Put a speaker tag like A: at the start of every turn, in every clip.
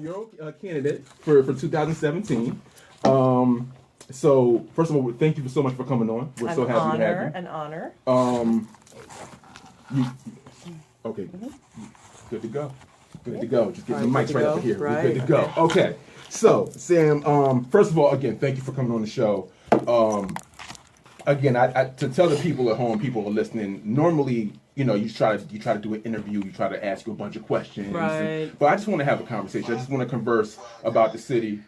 A: Your candidate for 2017. So first of all, thank you so much for coming on. We're so happy to have you.
B: An honor.
A: Okay. Good to go. Good to go. Just get the mics right up here.
B: Right.
A: We're good to go. Okay. So, Sam, first of all, again, thank you for coming on the show. Again, I to tell the people at home, people who are listening, normally, you try to do an interview, you try to ask you a bunch of questions.
B: Right.
A: But I just want to have a conversation. I just want to converse about the city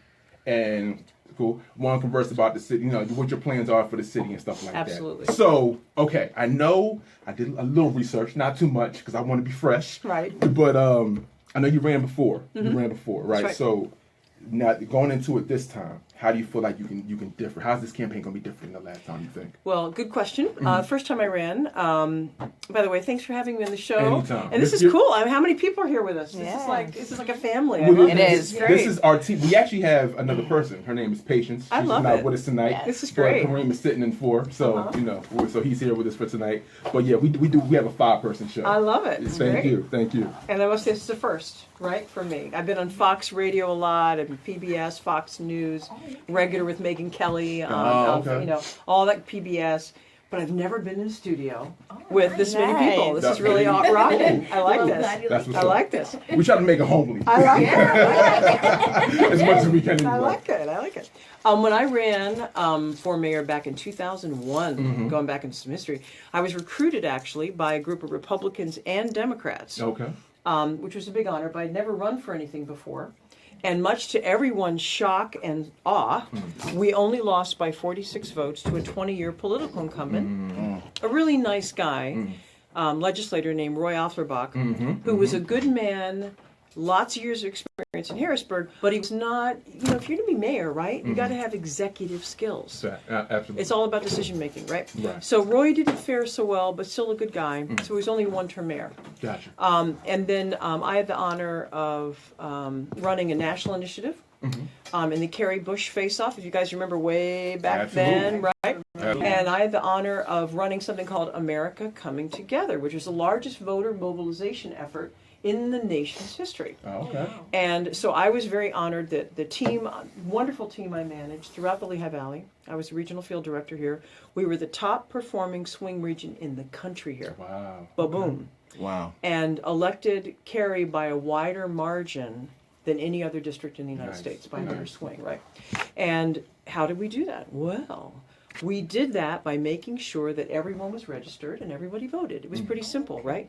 A: and want to converse about the city, what your plans are for the city and stuff like that.
B: Absolutely.
A: So, okay, I know I did a little research, not too much, because I want to be fresh.
B: Right.
A: But I know you ran before.
B: Mm-hmm.
A: You ran before, right?
B: That's right.
A: So now going into it this time, how do you feel like you can differ? How's this campaign going to be different than the last time, you think?
B: Well, good question. First time I ran. By the way, thanks for having me on the show.
A: Anytime.
B: And this is cool. I mean, how many people are here with us?
C: Yeah.
B: This is like a family.
C: It is.
A: This is our team. We actually have another person. Her name is Patience. She's
B: I love
A: not
B: it.
A: with us tonight.
C: Yes.
B: This is great.
A: But Kareem is sitting in for, so so he's here with us for tonight. But yeah, we have a 5-person show.
B: I love it. It's
A: Thank
B: great.
A: you. Thank you.
B: And I must say, it's a first, right, for me. I've been on Fox Radio a lot, and PBS, Fox News, regular with Megyn Kelly,
A: okay.
B: all that PBS. But I've never been in a studio with this many people. This
A: That's
B: is really
A: very-
B: rocking. I like this.
A: That's what's
B: I
A: up.
B: like this.
A: We try to make it homely
B: I like it.
A: as much as we can.
B: I
A: Anyway.
B: like it. I like it. When I ran for mayor back in 2001, going back into some history, I was recruited actually by a group of Republicans and Democrats,
A: Okay.
B: which was a big honor, but I'd never run for anything before. And much to everyone's shock and awe, we only lost by 46 votes to a 20-year political incumbent, a really nice guy, legislator named Roy Auflerbach, who was a good man, lots of years of experience in Harrisburg, but he was not, if you're going to be mayor, right, you got to have executive skills.
A: Absolutely.
B: It's all about decision making, right?
A: Right.
B: So Roy didn't fare so well, but still a good guy. So he was only a one-term mayor.
A: Gotcha.
B: And then I had the honor of running a national initiative in the Kerry Bush face-off, if you guys remember way back then, right?
A: Absolutely.
B: And I had the honor of running something called America Coming Together, which was the largest voter mobilization effort in the nation's history.
A: Oh, okay.
B: And so I was very honored that the team, wonderful team I managed throughout the Lehigh Valley. I was the regional field director here. We were the top performing swing region in the country here.
A: Wow.
B: Ba-boom.
D: Wow.
B: And elected Kerry by a wider margin than any other district in the United
A: Nice.
B: States by a bigger swing, right? And how did we do that? Well, we did that by making sure that everyone was registered and everybody voted. It was pretty simple, right?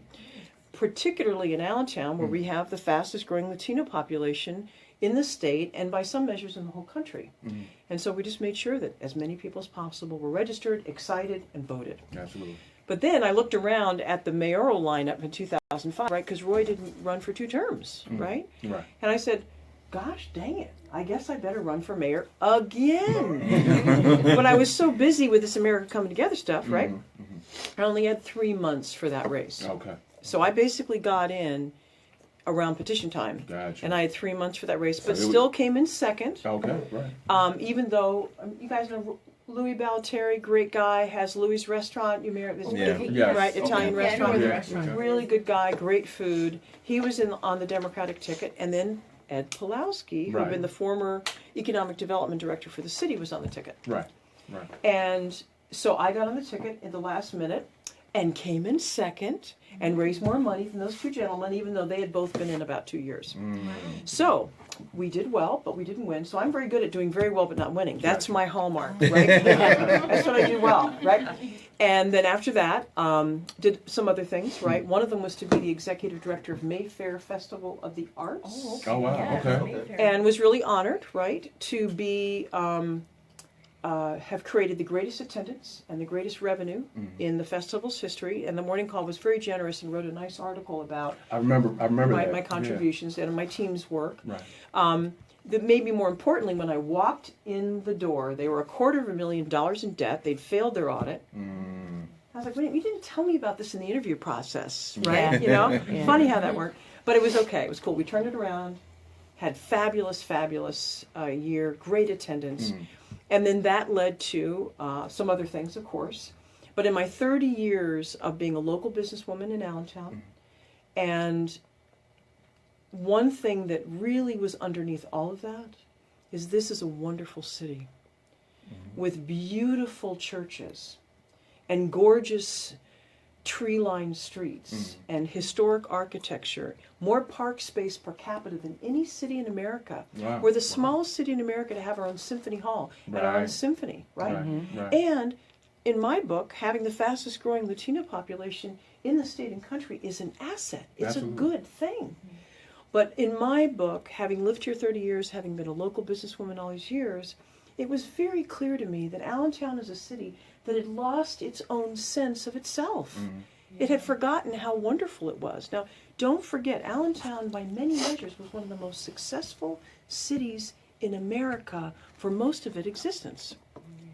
B: Particularly in Allentown, where we have the fastest growing Latino population in the state and by some measures in the whole country. And so we just made sure that as many people as possible were registered, excited, and voted.
A: Absolutely.
B: But then I looked around at the mayoral lineup in 2005, right? Because Roy didn't run for 2 terms, right?
A: Right.
B: And I said, gosh dang it, I guess I better run for mayor again. But I was so busy with this America Coming Together stuff, right? I only had 3 months for that race.
A: Okay.
B: So I basically got in around petition time.
A: Gotcha.
B: And I had 3 months for that race, but
A: So it was-
B: still came in second.
A: Okay. Right.
B: Even though, you guys know Louis Balaterri, great guy, has Louis' restaurant. You may
A: Yes.
B: right, Italian
A: Okay.
B: restaurant.
C: I know the
A: Yeah.
C: restaurant.
B: Really good guy, great food. He was on the Democratic ticket, and then Ed Pulowski, who had
A: Right.
B: been the former economic development director for the city, was on the ticket.
A: Right.
B: And so I got on the ticket at the last minute and came in second and raised more money than those 2 gentlemen, even though they had both been in about 2 years. So we did well, but we didn't win. So I'm very good at doing very well but not winning. That's my hallmark, right? That's what I do well, right? And then after that, did some other things, right? One of them was to be the executive director of Mayfair Festival of the Arts.
A: Oh wow. Okay.
B: And was really honored, right, to be have created the greatest attendance and the greatest revenue in the festival's history. And the Morning Call was very generous and wrote a nice article about
A: I remember that.
B: my contributions and my team's work.
A: Right.
B: That maybe more importantly, when I walked in the door, they were $250,000 in debt. They'd failed their audit. I was like, wait, you didn't tell me about this in the interview process, right?
C: Yeah.
B: Funny how that worked. But it was okay. It was cool. We turned it around, had fabulous year, great attendance. And then that led to some other things, of course. But in my 30 years of being a local businesswoman in Allentown and one thing that really was underneath all of that is this is a wonderful city with beautiful churches and gorgeous tree-lined streets and historic architecture, more park space per capita than any city in America.
A: Wow.
B: We're the smallest city in America to have our own symphony hall and our own
A: Right.
B: symphony, right?
A: Right.
B: And in my book, having the fastest growing Latino population in the state and country is an asset. It's
A: Absolutely.
B: a good thing. But in my book, having lived here 30 years, having been a local businesswoman all these years, it was very clear to me that Allentown is a city that had lost its own sense of itself. It had forgotten how wonderful it was. Now, don't forget, Allentown, by many measures, was one of the most successful cities in America for most of its existence.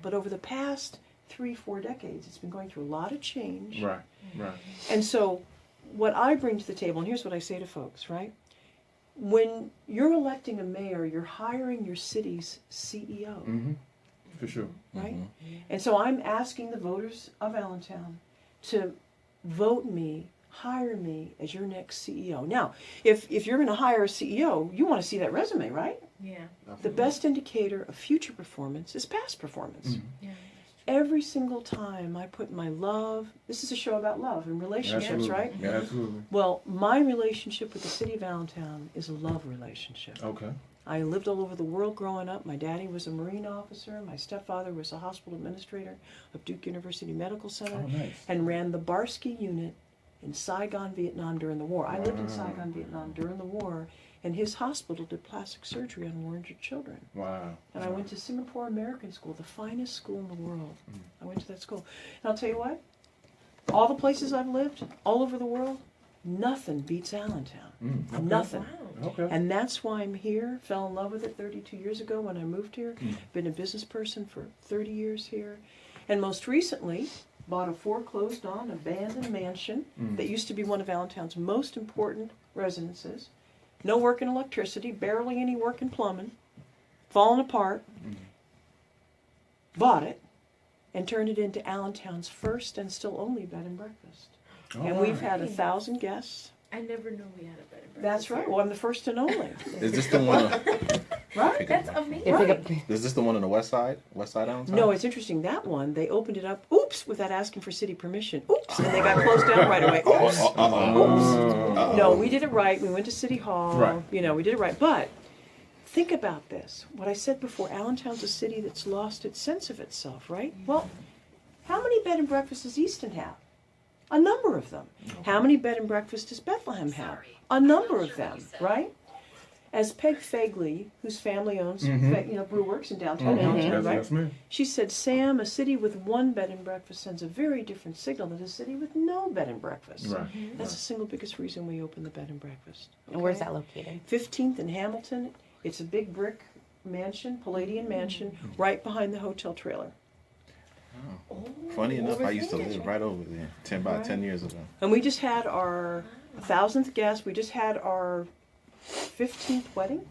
B: But over the past 3-4 decades, it's been going through a lot of change.
A: Right. Right.
B: And so what I bring to the table, and here's what I say to folks, right? When you're electing a mayor, you're hiring your city's CEO,
A: For sure.
B: right? And so I'm asking the voters of Allentown to vote me, hire me as your next CEO. Now, if you're going to hire a CEO, you want to see that resume, right?
C: Yeah.
B: The best indicator of future performance is past performance.
C: Yeah.
B: Every single time I put my love, this is a show about love and relationships,
A: Absolutely.
B: right?
A: Yeah, absolutely.
B: Well, my relationship with the city of Allentown is a love relationship.
A: Okay.
B: I lived all over the world growing up. My daddy was a Marine officer. My stepfather was a hospital administrator of Duke University Medical Center
A: Oh, nice.
B: and ran the Barsky unit in Saigon, Vietnam during the war. I lived in Saigon, Vietnam during the war, and his hospital did plastic surgery on war-injured children.
A: Wow.
B: And I went to Singapore American School, the finest school in the world. I went to that school. And I'll tell you what, all the places I've lived, all over the world, nothing beats Allentown.
A: Okay.
B: Nothing.
A: Okay.
B: And that's why I'm here. Fell in love with it 32 years ago when I moved here. Been a business person for 30 years here. And most recently, bought a foreclosed on, abandoned mansion that used to be one of Allentown's most important residences. No work in electricity, barely any work in plumbing, falling apart. Bought it and turned it into Allentown's first and still only bed and breakfast. And we've had 1,000 guests.
C: I never knew we had a bed and breakfast.
B: That's right. Well, I'm the first and only.
D: Is this the one?
B: Right?
C: That's amazing.
B: Right.
D: Is this the one on the west side? West side Allentown?
B: No, it's interesting. That one, they opened it up, oops, without asking for city permission. Oops. And they got closed down right away. Oops. Oops. No, we did it right. We went to City Hall.
A: Right.
B: You know, we did it right. But think about this. What I said before, Allentown's a city that's lost its sense of itself, right? Well, how many bed and breakfasts does Easton have? A number of them. How many bed and breakfasts does Bethlehem have? A number of them, right? As Peg Fagley, whose family owns Brewworks in downtown Allentown, right?
A: That's me.
B: She said, Sam, a city with one bed and breakfast sends a very different signal than a city with no bed and breakfast.
A: Right.
B: That's the single biggest reason we opened the bed and breakfast.
E: And where's
B: okay?
E: that located?
B: 15th in Hamilton. It's a big brick mansion, Palladian mansion, right behind the hotel trailer.
D: Funny enough,
C: over
D: I used to
C: there.
D: live right over there about 10 years ago.
B: And we just had our 1,000th guest. We just had our 15th wedding.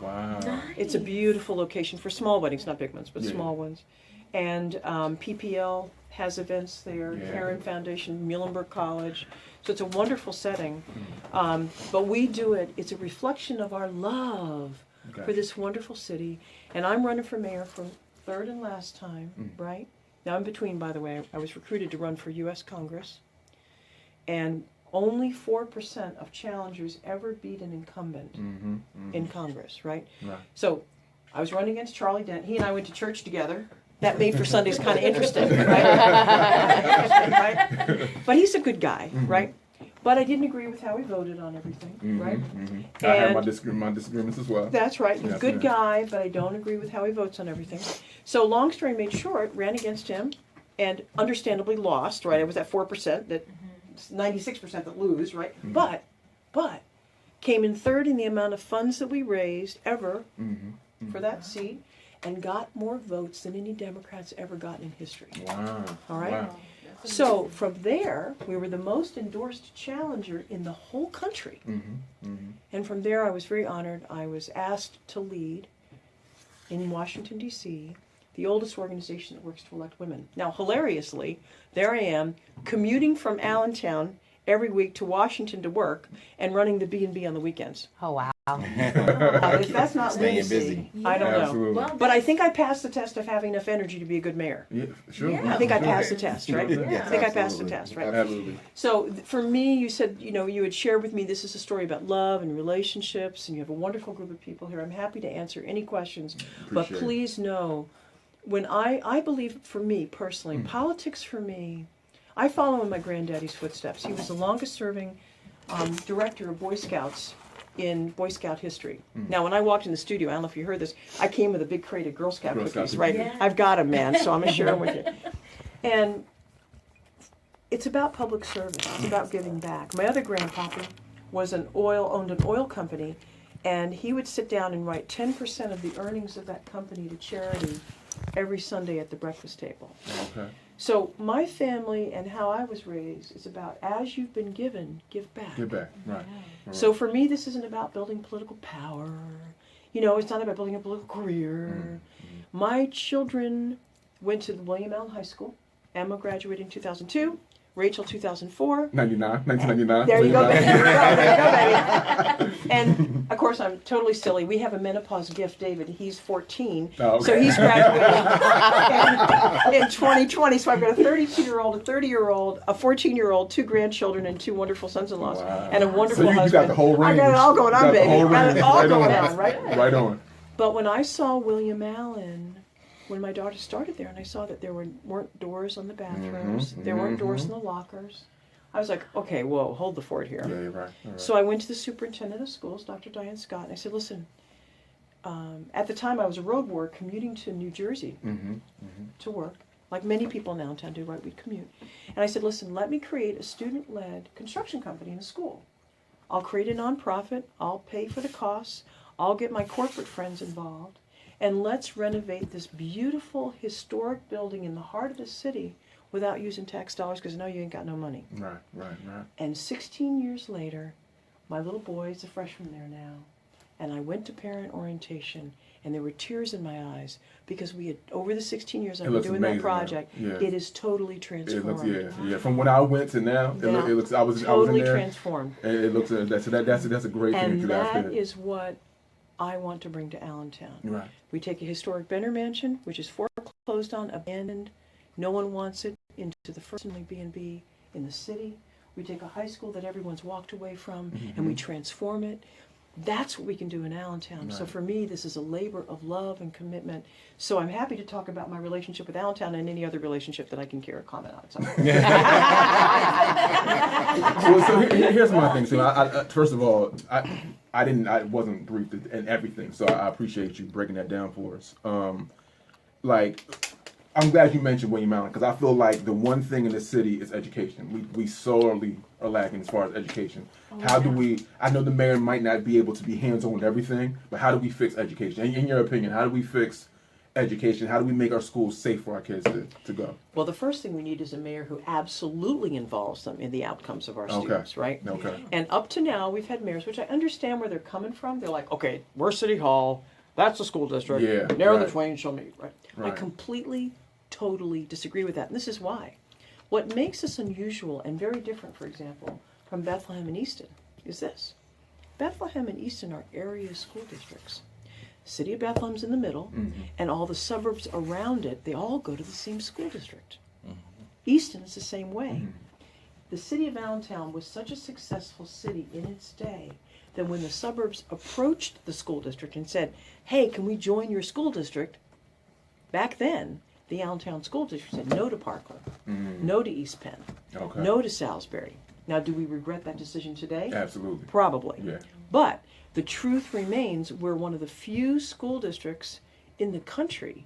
A: Wow.
B: It's a beautiful location for small weddings, not big ones, but
A: Yeah.
B: small ones. And PPL has events there,
A: Yeah.
B: Karen Foundation, Muhlenberg College. So it's a wonderful setting. But we do it, it's a reflection of our love
A: Okay.
B: for this wonderful city. And I'm running for mayor for third and last time, right? Now I'm between, by the way. I was recruited to run for U.S. Congress. And only 4% of challengers ever beat an incumbent in Congress, right?
A: Right.
B: So I was running against Charlie Dent. He and I went to church together. That made for Sundays kind of interesting, right? But he's a good guy, right? But I didn't agree with how he voted on everything, right?
A: I have my,
B: And-
A: my disagreements as well.
B: That's right. He's a
A: Yes,
B: good
A: ma'am.
B: guy, but I don't agree with how he votes on everything. So long story made short, ran against him and understandably lost, right? I was at 4%, that 96% that lose, right? But came in third in the amount of funds that we raised ever for that seat and got more votes than any Democrats ever gotten in history.
A: Wow.
B: All right?
A: Wow.
B: So from there, we were the most endorsed challenger in the whole country. And from there, I was very honored. I was asked to lead in Washington, D.C., the oldest organization that works to elect women. Now, hilariously, there I am, commuting from Allentown every week to Washington to work and running the B&B on the weekends.
E: Oh, wow.
B: If that's not
D: Staying
B: lunacy,
D: busy.
B: I don't know.
A: Absolutely.
C: Well,
B: But I think I passed the test of having enough energy to be a good mayor.
A: Yeah, sure.
C: Yeah.
B: I think I
A: Sure.
B: passed the test, right?
C: Yeah.
B: I think I passed the
D: Absolutely.
B: test, right?
A: Absolutely.
B: So for me, you said, you had shared with me this is a story about love and relationships, and you have a wonderful group of people here. I'm happy to answer any questions, but
A: Appreciate it.
B: please know, when I believe, for me personally, politics for me, I follow in my granddaddy's footsteps. He was the longest serving director of Boy Scouts in Boy Scout history. Now, when I walked in the studio, I don't know if you heard this, I came with a big crate of Girl Scout
A: Girl Scout
B: cookies,
A: cookies.
B: right?
C: Yeah.
B: I've got them, man, so I'm going to share them with you. And it's about public service. It's about giving back. My other grandpapa owned an oil company, and he would sit down and write 10% of the earnings of that company to charity every Sunday at the breakfast table.
A: Okay.
B: So my family and how I was raised is about, as you've been given, give back.
A: Get back. Right.
B: So for me, this isn't about building political power. It's not about building a political career. My children went to the William Allen High School. Emma graduated in 2002. Rachel 2004.
A: 1999.
B: There you go, baby. There you go, baby. And of course, I'm totally silly. We have a menopause gift, David. He's 14,
A: Oh, okay.
B: so he's graduating in 2020. So I've got a 32-year-old, a 30-year-old, a 14-year-old, 2 grandchildren, and 2 wonderful sons-in-laws,
A: Wow.
B: and a wonderful
A: So you
B: husband.
A: got the whole range.
B: I got it all going
A: You
B: on,
A: got the
B: baby.
A: whole
B: Got
A: range.
B: it all
A: Right
B: going
A: on.
B: on, right?
A: Right on.
B: But when I saw William Allen, when my daughter started there, and I saw that there weren't doors on the bathrooms, there weren't doors in the lockers, I was like, okay, whoa, hold the fort here.
A: Yeah, you're right. All right.
B: So I went to the superintendent of schools, Dr. Diane Scott, and I said, listen, at the time I was a road warrior commuting to New Jersey to work, like many people in Allentown do, right? We'd commute. And I said, listen, let me create a student-led construction company in the school. I'll create a nonprofit, I'll pay for the costs, I'll get my corporate friends involved, and let's renovate this beautiful historic building in the heart of the city without using tax dollars, because I know you ain't got no money.
A: Right.
B: And 16 years later, my little boy is a freshman there now, and I went to parent orientation, and there were tears in my eyes, because we had, over the 16 years I've been
A: looks
B: doing
A: amazing
B: that project,
A: now. Yeah.
B: it is totally
A: It
B: transformed.
A: looks, yeah. From when I went to now, it looks. I was
B: totally
A: in there.
B: transformed.
A: And it looks. That's a great thing
B: And
A: to do. That's
B: that
A: good.
B: is what I want to bring to Allentown.
A: Right.
B: We take a historic Benner mansion, which is foreclosed on, abandoned, no one wants it, into the first and only B&B in the city. We take a high school that everyone's walked away from, and we transform it. That's what we can do in Allentown. So
A: Right.
B: for me, this is a labor of love and commitment. So I'm happy to talk about my relationship with Allentown and any other relationship that I can care or comment on. So.
A: So here's my thing. So I first of all, I wasn't briefed in everything. So I appreciate you breaking that down for us. I'm glad you mentioned William Allen, because I feel like the one thing in the city is education. We sorely are lacking as far as education. How do we? I know the mayor might not be able to be hands-on with everything, but how do we fix education? In your opinion, how do we fix education? How do we make our schools safe for our kids to go?
B: Well, the first thing we need is a mayor who absolutely involves them in the outcomes of our
A: Okay.
B: students, right?
A: Okay.
B: And up to now, we've had mayors, which I understand where they're coming from. They're like, okay, we're City Hall, that's the school district,
A: Yeah,
B: narrow the
A: right.
B: twain shall meet, right? I
A: Right.
B: completely, totally disagree with that, and this is why. What makes us unusual and very different, for example, from Bethlehem and Easton is this. Bethlehem and Easton are area school districts. City of Bethlehem's in the middle, and all the suburbs around it, they all go to the same school district. Easton is the same way. The city of Allentown was such a successful city in its day that when the suburbs approached the school district and said, hey, can we join your school district? Back then, the Allentown School District said no to Parkland, no to East Penn,
A: Okay.
B: no to Salisbury. Now, do we regret that decision today?
A: Absolutely.
B: Probably.
A: Yeah.
B: But the truth remains, we're one of the few school districts in the country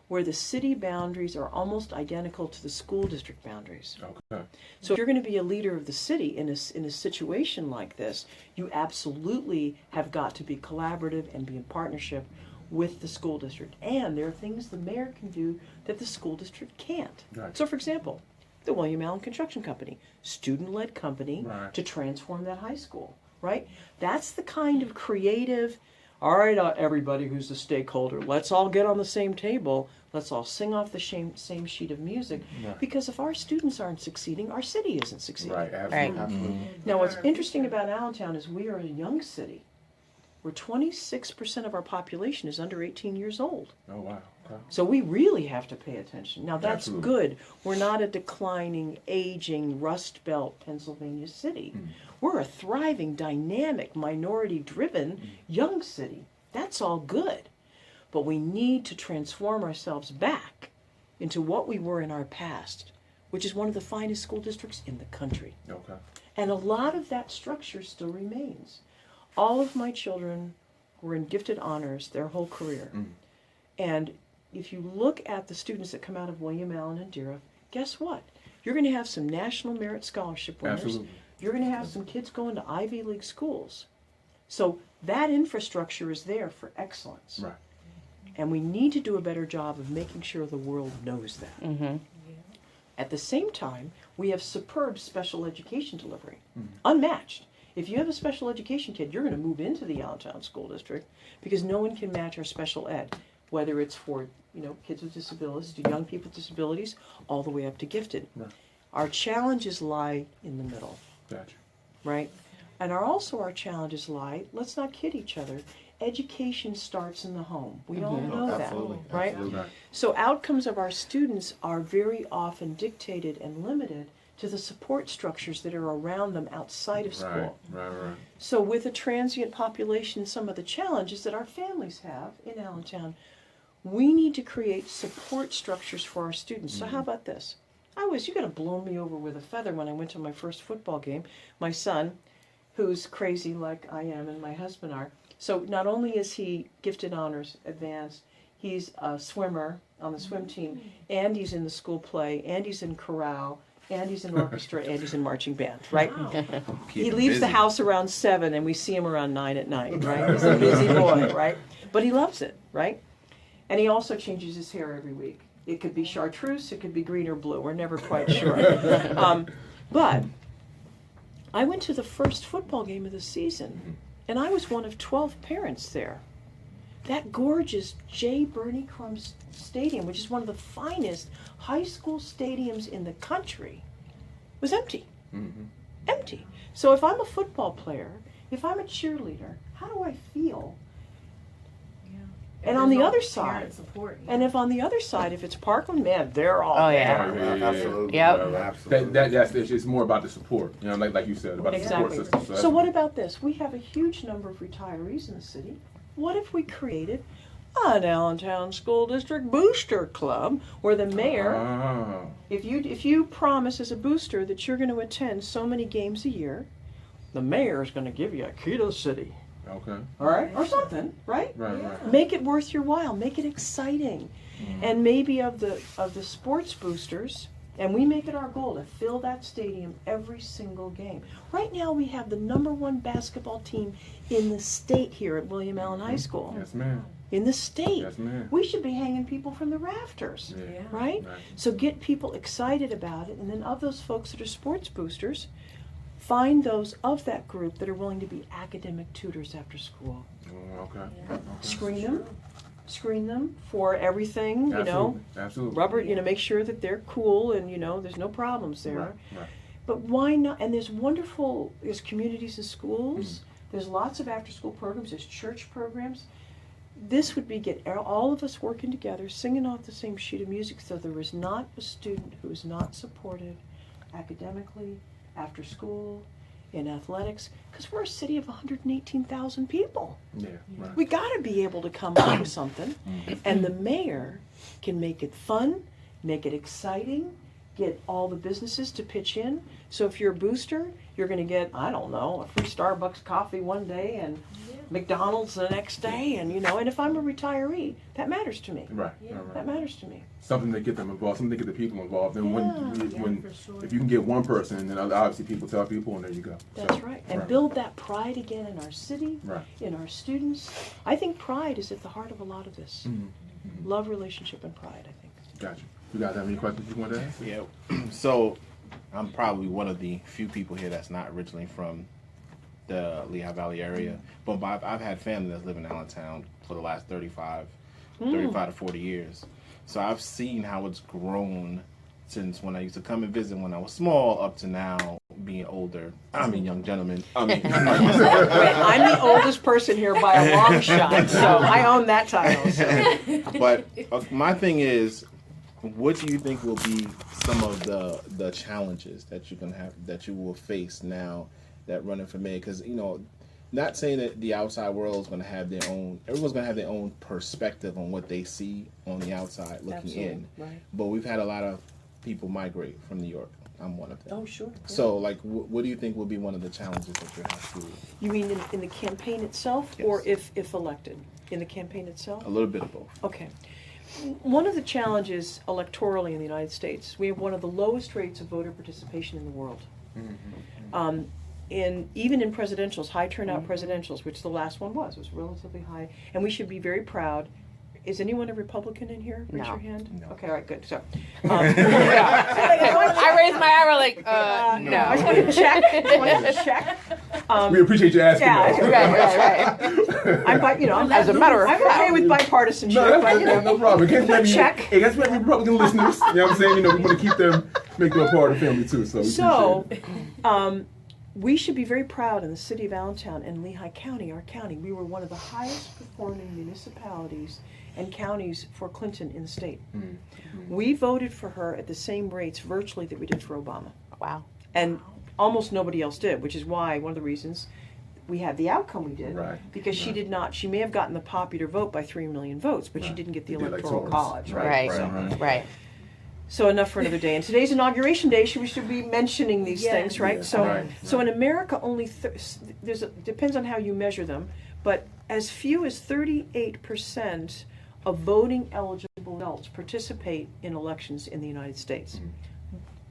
B: where the city boundaries are almost identical to the school district boundaries.
A: Okay.
B: So if you're going to be a leader of the city in a situation like this, you absolutely have got to be collaborative and be in partnership with the school district. And there are things the mayor can do that the school district can't.
A: Right.
B: So for example, the William Allen Construction Company, student-led company
A: Right.
B: to transform that high school, right? That's the kind of creative, all right, everybody who's a stakeholder, let's all get on the same table. Let's all sing off the same sheet of music.
A: Right.
B: Because if our students aren't succeeding, our city isn't succeeding.
A: Right, absolutely.
E: Right.
A: Absolutely.
B: Now, what's interesting about Allentown is we are a young city where 26% of our population is under 18 years old.
A: Oh, wow. Okay.
B: So we really have to pay attention. Now, that's
A: Absolutely.
B: good. We're not a declining, aging, Rust Belt Pennsylvania city. We're a thriving, dynamic, minority-driven young city. That's all good. But we need to transform ourselves back into what we were in our past, which is one of the finest school districts in the country.
A: Okay.
B: And a lot of that structure still remains. All of my children were in gifted honors their whole career. And if you look at the students that come out of William Allen and Dira, guess what? You're going to have some National Merit Scholarship winners.
A: Absolutely.
B: You're going to have some kids going to Ivy League schools. So that infrastructure is there for excellence.
A: Right.
B: And we need to do a better job of making sure the world knows that. At the same time, we have superb special education delivery, unmatched. If you have a special education kid, you're going to move into the Allentown School District because no one can match our special ed, whether it's for kids with disabilities, to young people with disabilities, all the way up to gifted.
A: Right.
B: Our challenges lie in the middle,
A: Gotcha.
B: right? And our challenges lie, let's not kid each other, education starts in the home. We all know
D: Absolutely.
B: that, right?
A: Absolutely. Right.
B: So outcomes of our students are very often dictated and limited to the support structures that are around them outside of school.
A: Right.
B: So with a transient population, some of the challenges that our families have in Allentown, we need to create support structures for our students. So how about this? You gotta blow me over with a feather when I went to my first football game. My son, who's crazy like I am and my husband are, so not only is he gifted honors advanced, he's a swimmer on the swim team, and he's in the school play, and he's in chorale, and he's in orchestra, and he's in marching band, right? He
D: Keep
B: leaves the
D: busy.
B: house around 7, and we see him around 9 at night, right? He's a busy boy, right? But he loves it, right? And he also changes his hair every week. It could be chartreuse, it could be green or blue. We're never quite sure. But I went to the first football game of the season, and I was one of 12 parents there. That gorgeous J. Bernie Crum Stadium, which is one of the finest high school stadiums in the country, was empty. Empty. So if I'm a football player, if I'm a cheerleader, how do I feel? And on the other side, if on the other side, if it's Parkland, man, they're all there.
E: Absolutely.
F: Yep.
E: Absolutely.
A: It's more about the support. Like you said, about the
B: Exactly.
A: support system.
B: So what about this? We have a huge number of retirees in the city. What if we created an Allentown School District Booster Club where the mayor, if you promise as a booster that you're going to attend so many games a year, the mayor is going to give you a key to the city.
A: Okay.
B: All right? Or something, right?
A: Right.
B: Make it worth your while. Make it exciting. And maybe of the sports boosters, and we make it our goal to fill that stadium every single game. Right now we have the #1 basketball team in the state here at William Allen High School.
A: Yes, ma'am.
B: In the state.
A: Yes, ma'am.
B: We should be hanging people from the rafters.
A: Yeah.
B: Right?
A: Right.
B: So get people excited about it, and then of those folks that are sports boosters, find those of that group that are willing to be academic tutors after school.
A: Okay.
B: Screen them for everything,
A: Absolutely.
B: rubber, make sure that they're cool and, there's no problems there.
A: Right.
B: But why not? And there's communities and schools. There's lots of after-school programs. There's church programs. This would be get all of us working together, singing off the same sheet of music, so there is not a student who is not supported academically, after school, in athletics, because we're a city of 118,000 people.
A: Yeah. Right.
B: We got to be able to come up with something, and the mayor can make it fun, make it exciting, get all the businesses to pitch in. So if you're a booster, you're going to get, I don't know, a free Starbucks coffee one day and McDonald's the next day, and and if I'm a retiree, that matters to me.
A: Right.
B: That matters to me.
A: Something to get them involved, something to get the people involved. And when
C: for sure.
A: if you can get one person, then obviously people tell people, and there you go.
B: That's right. And build that pride again in our city,
A: Right.
B: in our students. I think pride is at the heart of a lot of this. Love, relationship, and pride, I think.
A: Gotcha. You guys have any questions you want to ask?
D: Yeah. So I'm probably one of the few people here that's not originally from the Lehigh Valley area. But I've had family that's lived in Allentown for the last 35 to 40 years. So I've seen how it's grown since when I used to come and visit when I was small up to now being older. I mean, young gentleman. I mean,
B: Wait, I'm the oldest person here by a long shot, so I own that title. So.
D: but my thing is, what do you think will be some of the challenges that you can have that you will face now that running for mayor? Because not saying that the outside world is going to have their own. Everyone's going to have their own perspective on what they see on the outside looking
B: Absolutely,
D: in.
B: right.
D: But we've had a lot of people migrate from New York. I'm one of them.
B: Oh, sure. Yeah.
D: So, like, what do you think will be one of the challenges that you have to?
B: You mean in the campaign itself,
D: Yes.
B: or if elected? In the campaign itself?
D: A little bit of both.
B: Okay. One of the challenges electorally in the United States, we have one of the lowest rates of voter participation in the world. Even in presidentials, high turnout presidentials, which the last one was relatively high, and we should be very proud. Is anyone a Republican in here? Raise your hand.
D: No.
B: Okay, all right, good. So,
E: I raised my eyebrow like, no.
B: I just wanted to check.
A: We appreciate you asking.
B: Yeah,
A: though.
E: Right.
B: I'm
E: As a matter of
B: I'm
E: fact.
B: okay with bipartisanship.
A: No,
B: but,
A: no problem.
B: Check.
A: Hey, that's what Republican listeners. You know what I'm saying? We want to keep them, make them a part of the family too. So, we appreciate it.
B: We should be very proud in the city of Allentown and Lehigh County, our county. We were one of the highest performing municipalities and counties for Clinton in the state. We voted for her at the same rates virtually that we did for Obama.
E: Wow.
B: And almost nobody else did, which is why one of the reasons we had the outcome we did.
A: Right.
B: Because she did not, she may have gotten the popular vote by 3 million votes, but she didn't get the electoral college.
E: Right.
B: So,
E: Right.
B: so enough for another day. And today's inauguration day, we should be mentioning these things, right?
A: Yeah,
B: So,
A: right,
B: so in America, only depends on how you measure them, but as few as 38% of voting eligible adults participate in elections in the United States.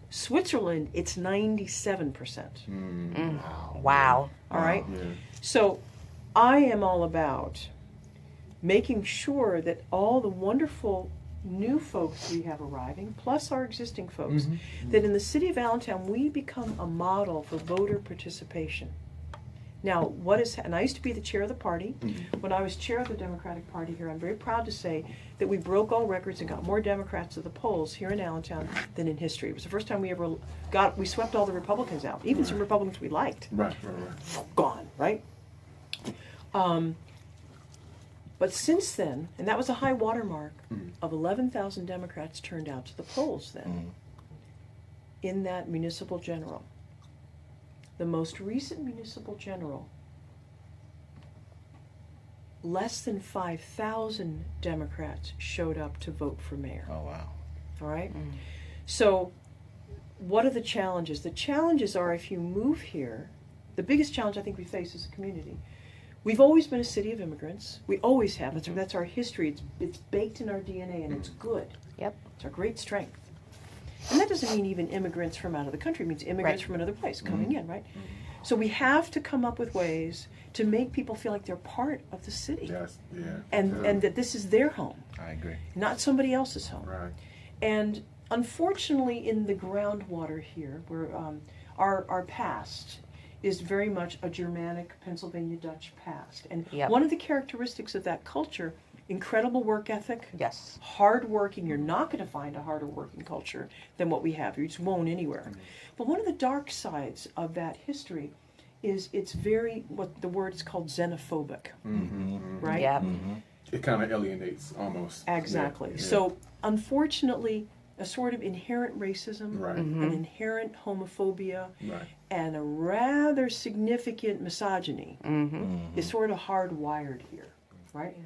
B: Switzerland, it's 97%.
E: Wow.
B: All right?
A: Yeah.
B: So I am all about making sure that all the wonderful new folks we have arriving, plus our existing folks, that in the city of Allentown we become a model for voter participation. Now, and I used to be the chair of the party. When I was chair of the Democratic Party here, I'm very proud to say that we broke all records and got more Democrats to the polls here in Allentown than in history. It was the first time we swept all the Republicans out, even some Republicans we liked.
A: Right.
B: Gone, right? But since then, and that was a high watermark of 11,000 Democrats turned out to the polls then in that municipal general. The most recent municipal general, less than 5,000 Democrats showed up to vote for mayor.
D: Oh, wow.
B: All right? So what are the challenges? The challenges are if you move here, the biggest challenge I think we face as a community. We've always been a city of immigrants. We always have. That's our history. It's baked in our DNA, and it's good.
E: Yep.
B: It's our great strength. And that doesn't mean even immigrants from out of the country. It means immigrants
E: Right.
B: from another place coming in, right? So we have to come up with ways to make people feel like they're part of the city.
A: Yes. Yeah.
B: And that this is their home,
D: I agree.
B: not somebody else's home.
A: Right.
B: And unfortunately, in the groundwater here, where our past is very much a Germanic, Pennsylvania Dutch past. And
E: Yep.
B: one of the characteristics of that culture, incredible work ethic,
E: Yes.
B: hard working. You're not going to find a harder working culture than what we have. You just won't anywhere. But one of the dark sides of that history is it's very, what the word is called xenophobic, right?
E: Yep.
A: It kind of alienates almost.
B: Exactly.
A: Yeah.
B: So unfortunately, a sort of inherent racism,
A: Right.
B: an inherent homophobia,
A: Right.
B: and a rather significant misogyny is sort of hardwired here, right?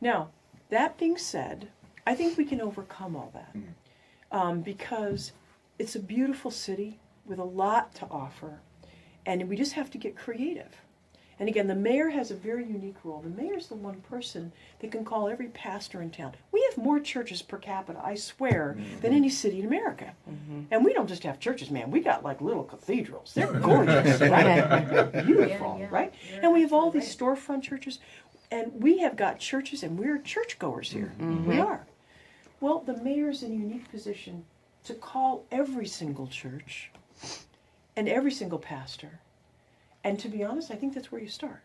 B: Now, that being said, I think we can overcome all that because it's a beautiful city with a lot to offer, and we just have to get creative. And again, the mayor has a very unique role. The mayor's the one person that can call every pastor in town. We have more churches per capita, I swear, than any city in America. And we don't just have churches, man. We got like little cathedrals. They're gorgeous, right? Beautiful,
C: Yeah.
B: right? And we have all these storefront churches. And we have got churches, and we're churchgoers here. We are. Well, the mayor's in a unique position to call every single church and every single pastor And to be honest, I think that's where you start.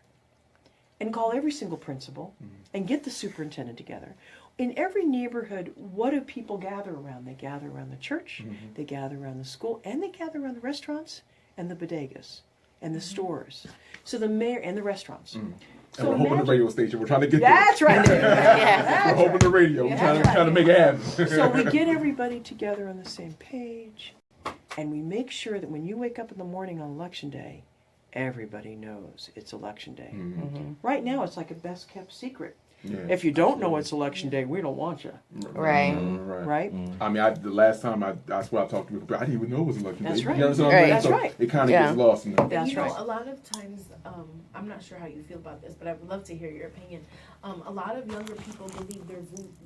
B: And call every single principal and get the superintendent together. In every neighborhood, what do people gather around? They gather around the church, they gather around the school, and they gather around the restaurants and the bodegas and the stores. So the mayor and the restaurants.
A: And we're hoping the radio station. We're trying to get
B: That's right.
E: Yeah.
A: We're hoping the radio. We're trying to make it happen.
B: So we get everybody together on the same page, and we make sure that when you wake up in the morning on election day, everybody knows it's election day. Right now, it's like a best kept secret.
A: Yeah.
B: If you don't know it's election day, we don't want you.
E: Right.
B: Right?
A: I mean, the last time I swear I talked to people, I didn't even know it was election day.
B: That's right.
A: You understand what I'm saying?
B: That's
A: So
B: right.
A: It kind of
E: Yeah.
A: gets lost in there.
B: That's
C: you know,
B: right.
C: a lot of times, I'm not sure how you feel about this, but I would love to hear your opinion. A lot of younger people believe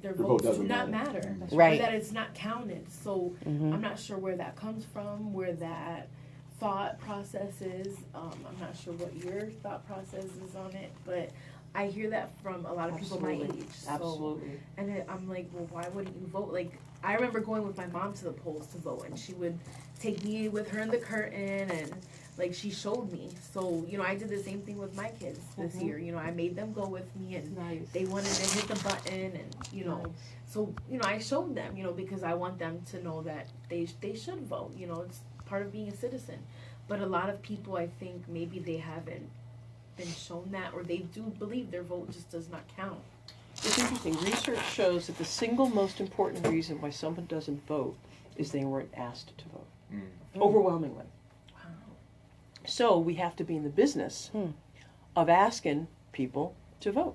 C: their
A: vote
C: votes do
A: doesn't
C: not
A: matter.
C: matter,
E: Right.
C: or that it's not counted. So I'm not sure where that comes from, where that thought process is. I'm not sure what your thought process is on it, but I hear that from a lot of people my
B: Absolutely.
C: age. So,
B: Absolutely.
C: and I'm like, well, why wouldn't you vote? Like, I remember going with my mom to the polls to vote, and she would take me with her in the curtain, and like she showed me. So, you know, I did the same thing with my kids this year. You know, I made them go with me, and
B: Nice.
C: they wanted to hit the button, and you know, so you know, I showed them, you know, because I want them to know that they should vote. You know, it's part of being a citizen. But a lot of people, I think, maybe they haven't been shown that, or they do believe their vote just does not count.
B: It's interesting. Research shows that the single most important reason why someone doesn't vote is they weren't asked to vote. Overwhelmingly.
C: Wow.
B: So we have to be in the business of asking people to vote.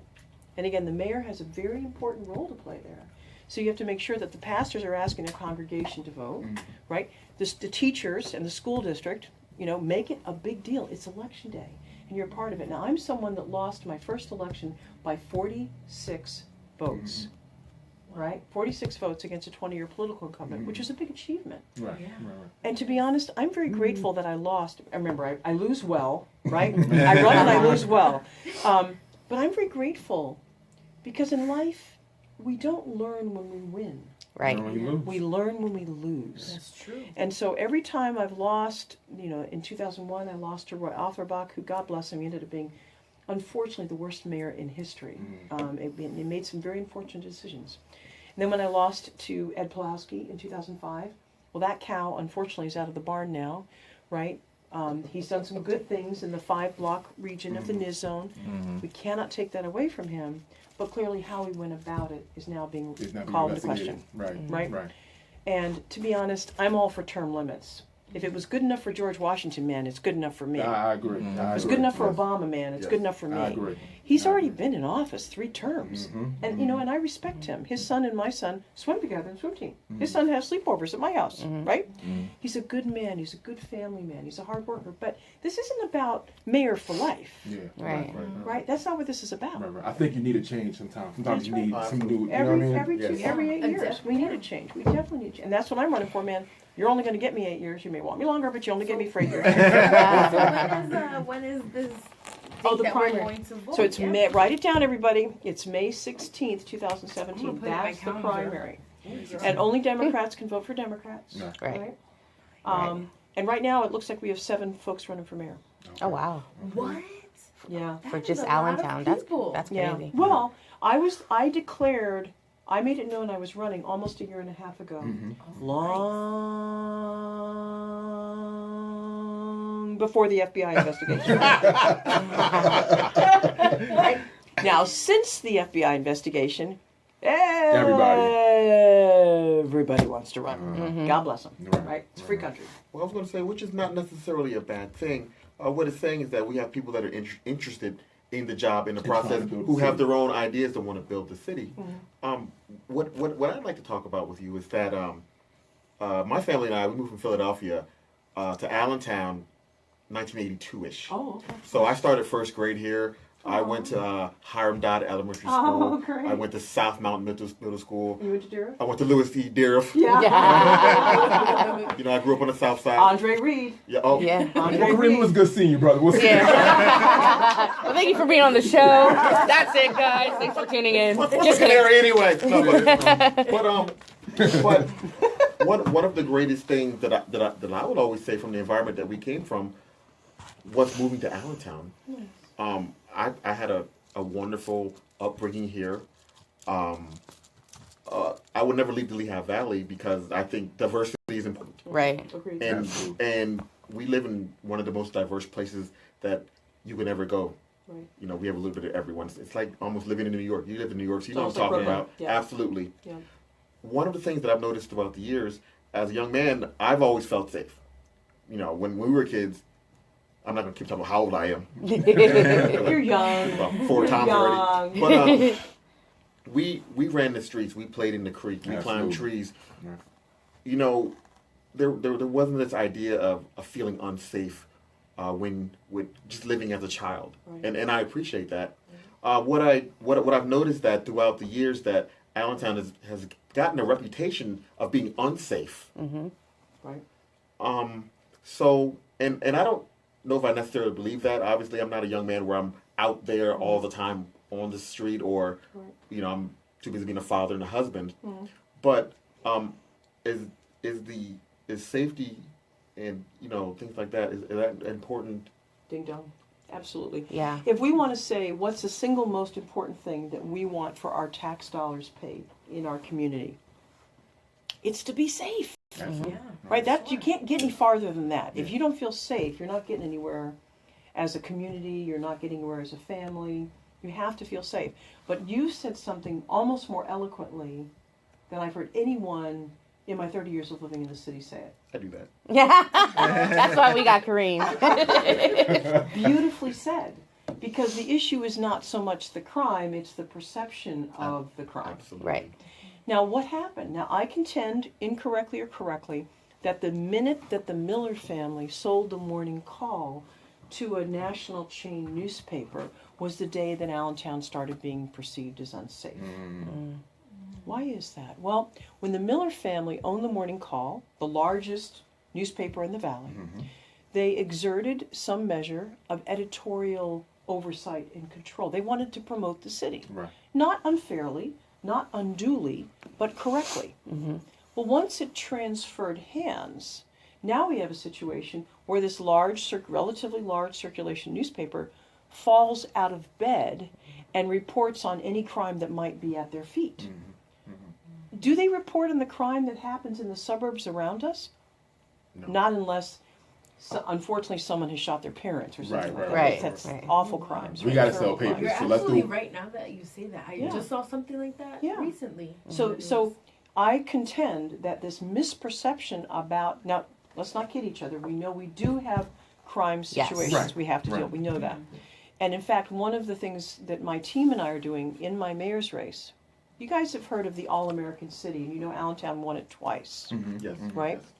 B: And again, the mayor has a very important role to play there. So you have to make sure that the pastors are asking their congregation to vote, right? The teachers and the school district, you know, make it a big deal. It's election day, and you're a part of it. Now, I'm someone that lost my first election by 46 votes, right? 46 votes against a 20-year political incumbent, which is a big achievement.
A: Right.
C: Yeah.
B: And to be honest, I'm very grateful that I lost. Remember, I lose well, right? I run and I lose well. But I'm very grateful because in life, we don't learn when we win.
E: Right.
A: When you lose.
B: We learn when we lose.
C: That's true.
B: And so every time I've lost, you know, in 2001, I lost to Roy Auerbach, who, God bless him, he ended up being, unfortunately, the worst mayor in history. He made some very unfortunate decisions. And then when I lost to Ed Pulowski in 2005, well, that cow, unfortunately, is out of the barn now, right? He's done some good things in the 5-block region of the NIS zone. We cannot take that away from him. But clearly how he went about it is now being
A: It's not being
B: called into
A: investigated.
B: question.
A: Right.
B: Right. And to be honest, I'm all for term limits. If it was good enough for George Washington, man, it's good enough for me.
A: I agree.
B: If it's good enough for Obama, man, it's good enough for me.
A: I agree.
B: He's already been in office 3 terms. And, you know, and I respect him. His son and my son swim together in swim team. His son has sleepovers at my house, right? He's a good man. He's a good family man. He's a hard worker. But this isn't about mayor for life,
A: Yeah.
E: Right.
B: right? That's not what this is about.
A: Right. I think you need a change sometimes. Sometimes
B: That's
A: you need
C: Oh,
B: right.
A: some new, you know what I
B: Every
A: mean?
B: every 8 years, we need a change. We definitely need a change. And that's what I'm running for, man. You're only going to get me 8 years. You may want me longer, but you only get me for 8 years.
C: So when is this
B: Oh,
C: date
B: the
C: that
B: primary.
C: we're going to vote?
B: So it's
C: Yeah.
B: May, write it down, everybody. It's May 16th,
C: I'm
B: 2017.
C: gonna put it in my
B: That's the
C: calendar.
B: primary. And only Democrats can vote for Democrats.
A: Yeah.
E: Right.
B: And right now, it looks like we have 7 folks running for mayor.
E: Oh wow.
C: What?
B: Yeah.
E: For
C: That
E: just
C: is a lot of
E: Allentown,
C: people.
E: that's
B: Yeah.
E: crazy.
B: Well, I made it known I was running almost a year and a half ago. Long before the FBI investigation. Right? Now, since the FBI investigation, everybody wants to run. God bless them. Right? It's a free country.
F: Well, I was going to say, which is not necessarily a bad thing. What it's saying is that we have people that are interested in the job, in the
A: trying
F: process,
A: to build
F: who
A: the
F: have
A: city.
F: their own ideas that want to build the city. What I'd like to talk about with you is that my family and I, we moved from Philadelphia to Allentown 1982-ish.
B: Oh, okay.
F: So I started first grade here. I went to Hiram Dodd Elementary School.
B: Oh, great.
F: I went to South Mountain Middle School.
B: You went to Durham?
F: I went to Lewis E. Deriff.
B: Yeah.
F: You know, I grew up on the South Side.
B: Andre Reed.
F: Yeah. Oh,
E: Yeah.
B: Andre
A: Well, Kareem was good seeing you, brother. We'll see.
E: Yeah. Well, thank you for being on the show. That's it, guys. Thanks for tuning in.
F: Just there anyway. No, but one of the greatest things that I would always say from the environment that we came from, what's moving to Allentown. I had a wonderful upbringing here. I would never leave the Lehigh Valley because I think diversity is important.
E: Right.
B: Agreed.
F: And we live in one of the most diverse places that you could ever go.
B: Right.
F: You know, we have a little bit of everyone. It's like almost living in New York. You live in New York, so you know what
B: It's
F: I'm
B: almost
F: talking
B: like
F: about.
B: Brooklyn. Yeah.
F: Absolutely.
B: Yeah.
F: One of the things that I've noticed throughout the years, as a young man, I've always felt safe. You know, when we were kids, I'm not going to keep talking about how old I am.
B: You're young.
F: About 4 times
B: young.
F: already. But we ran the streets. We played in the creek. We climbed
A: Absolutely.
F: trees.
A: Yeah.
F: You know, there wasn't this idea of feeling unsafe when with just living as a child,
B: Right.
F: and I appreciate that. What I've noticed that throughout the years that Allentown has gotten a reputation of being unsafe.
B: Right.
F: So and I don't know if I necessarily believe that. Obviously, I'm not a young man where I'm out there all the time on the street, or
B: Right.
F: you know, I'm too busy being a father and a husband. But is safety and you know things like that is that important?
B: Ding dong. Absolutely.
E: Yeah.
B: If we want to say what's the single most important thing that we want for our tax dollars paid in our community, it's to be safe.
A: Absolutely.
B: Right? That you can't get any farther than that. If you don't feel safe, you're not getting anywhere as a community, you're not getting anywhere as a family. You have to feel safe. But you said something almost more eloquently than I've heard anyone in my 30 years of living in the city say it.
F: I do that.
E: That's why we got Kareem.
B: Beautifully said. Because the issue is not so much the crime, it's the perception of the crime.
F: Absolutely.
E: Right.
B: Now, what happened? Now, I contend, incorrectly or correctly, that the minute that the Miller family sold the Morning Call to a national chain newspaper was the day that Allentown started being perceived as unsafe. Why is that? Well, when the Miller family owned the Morning Call, the largest newspaper in the valley, they exerted some measure of editorial oversight and control. They wanted to promote the city.
A: Right.
B: Not unfairly, not unduly, but correctly. Well, once it transferred hands, now we have a situation where this relatively large circulation newspaper falls out of bed and reports on any crime that might be at their feet. Do they report on the crime that happens in the suburbs around us?
F: No.
B: Not unless, unfortunately, someone has shot their parents or something like that.
E: Right.
B: That's
E: Right.
B: awful crimes.
A: We
B: right?
A: gotta
B: Terrible
A: sell papers.
B: crimes.
C: You're
A: So let's
C: absolutely
A: do-
C: right now that you say that. I
B: Yeah.
C: just saw something like that
B: Yeah.
C: recently.
B: So I contend that this misperception about, now let's not kid each other, we know we do have crime
E: Yes.
B: situations
A: Right.
B: we have to deal,
A: Right.
B: we know that. And in fact, one of the things that my team and I are doing in my mayor's race, you guys have heard of the All-American City, and you know Allentown won it twice,
F: Yes.
B: right?
F: Yes.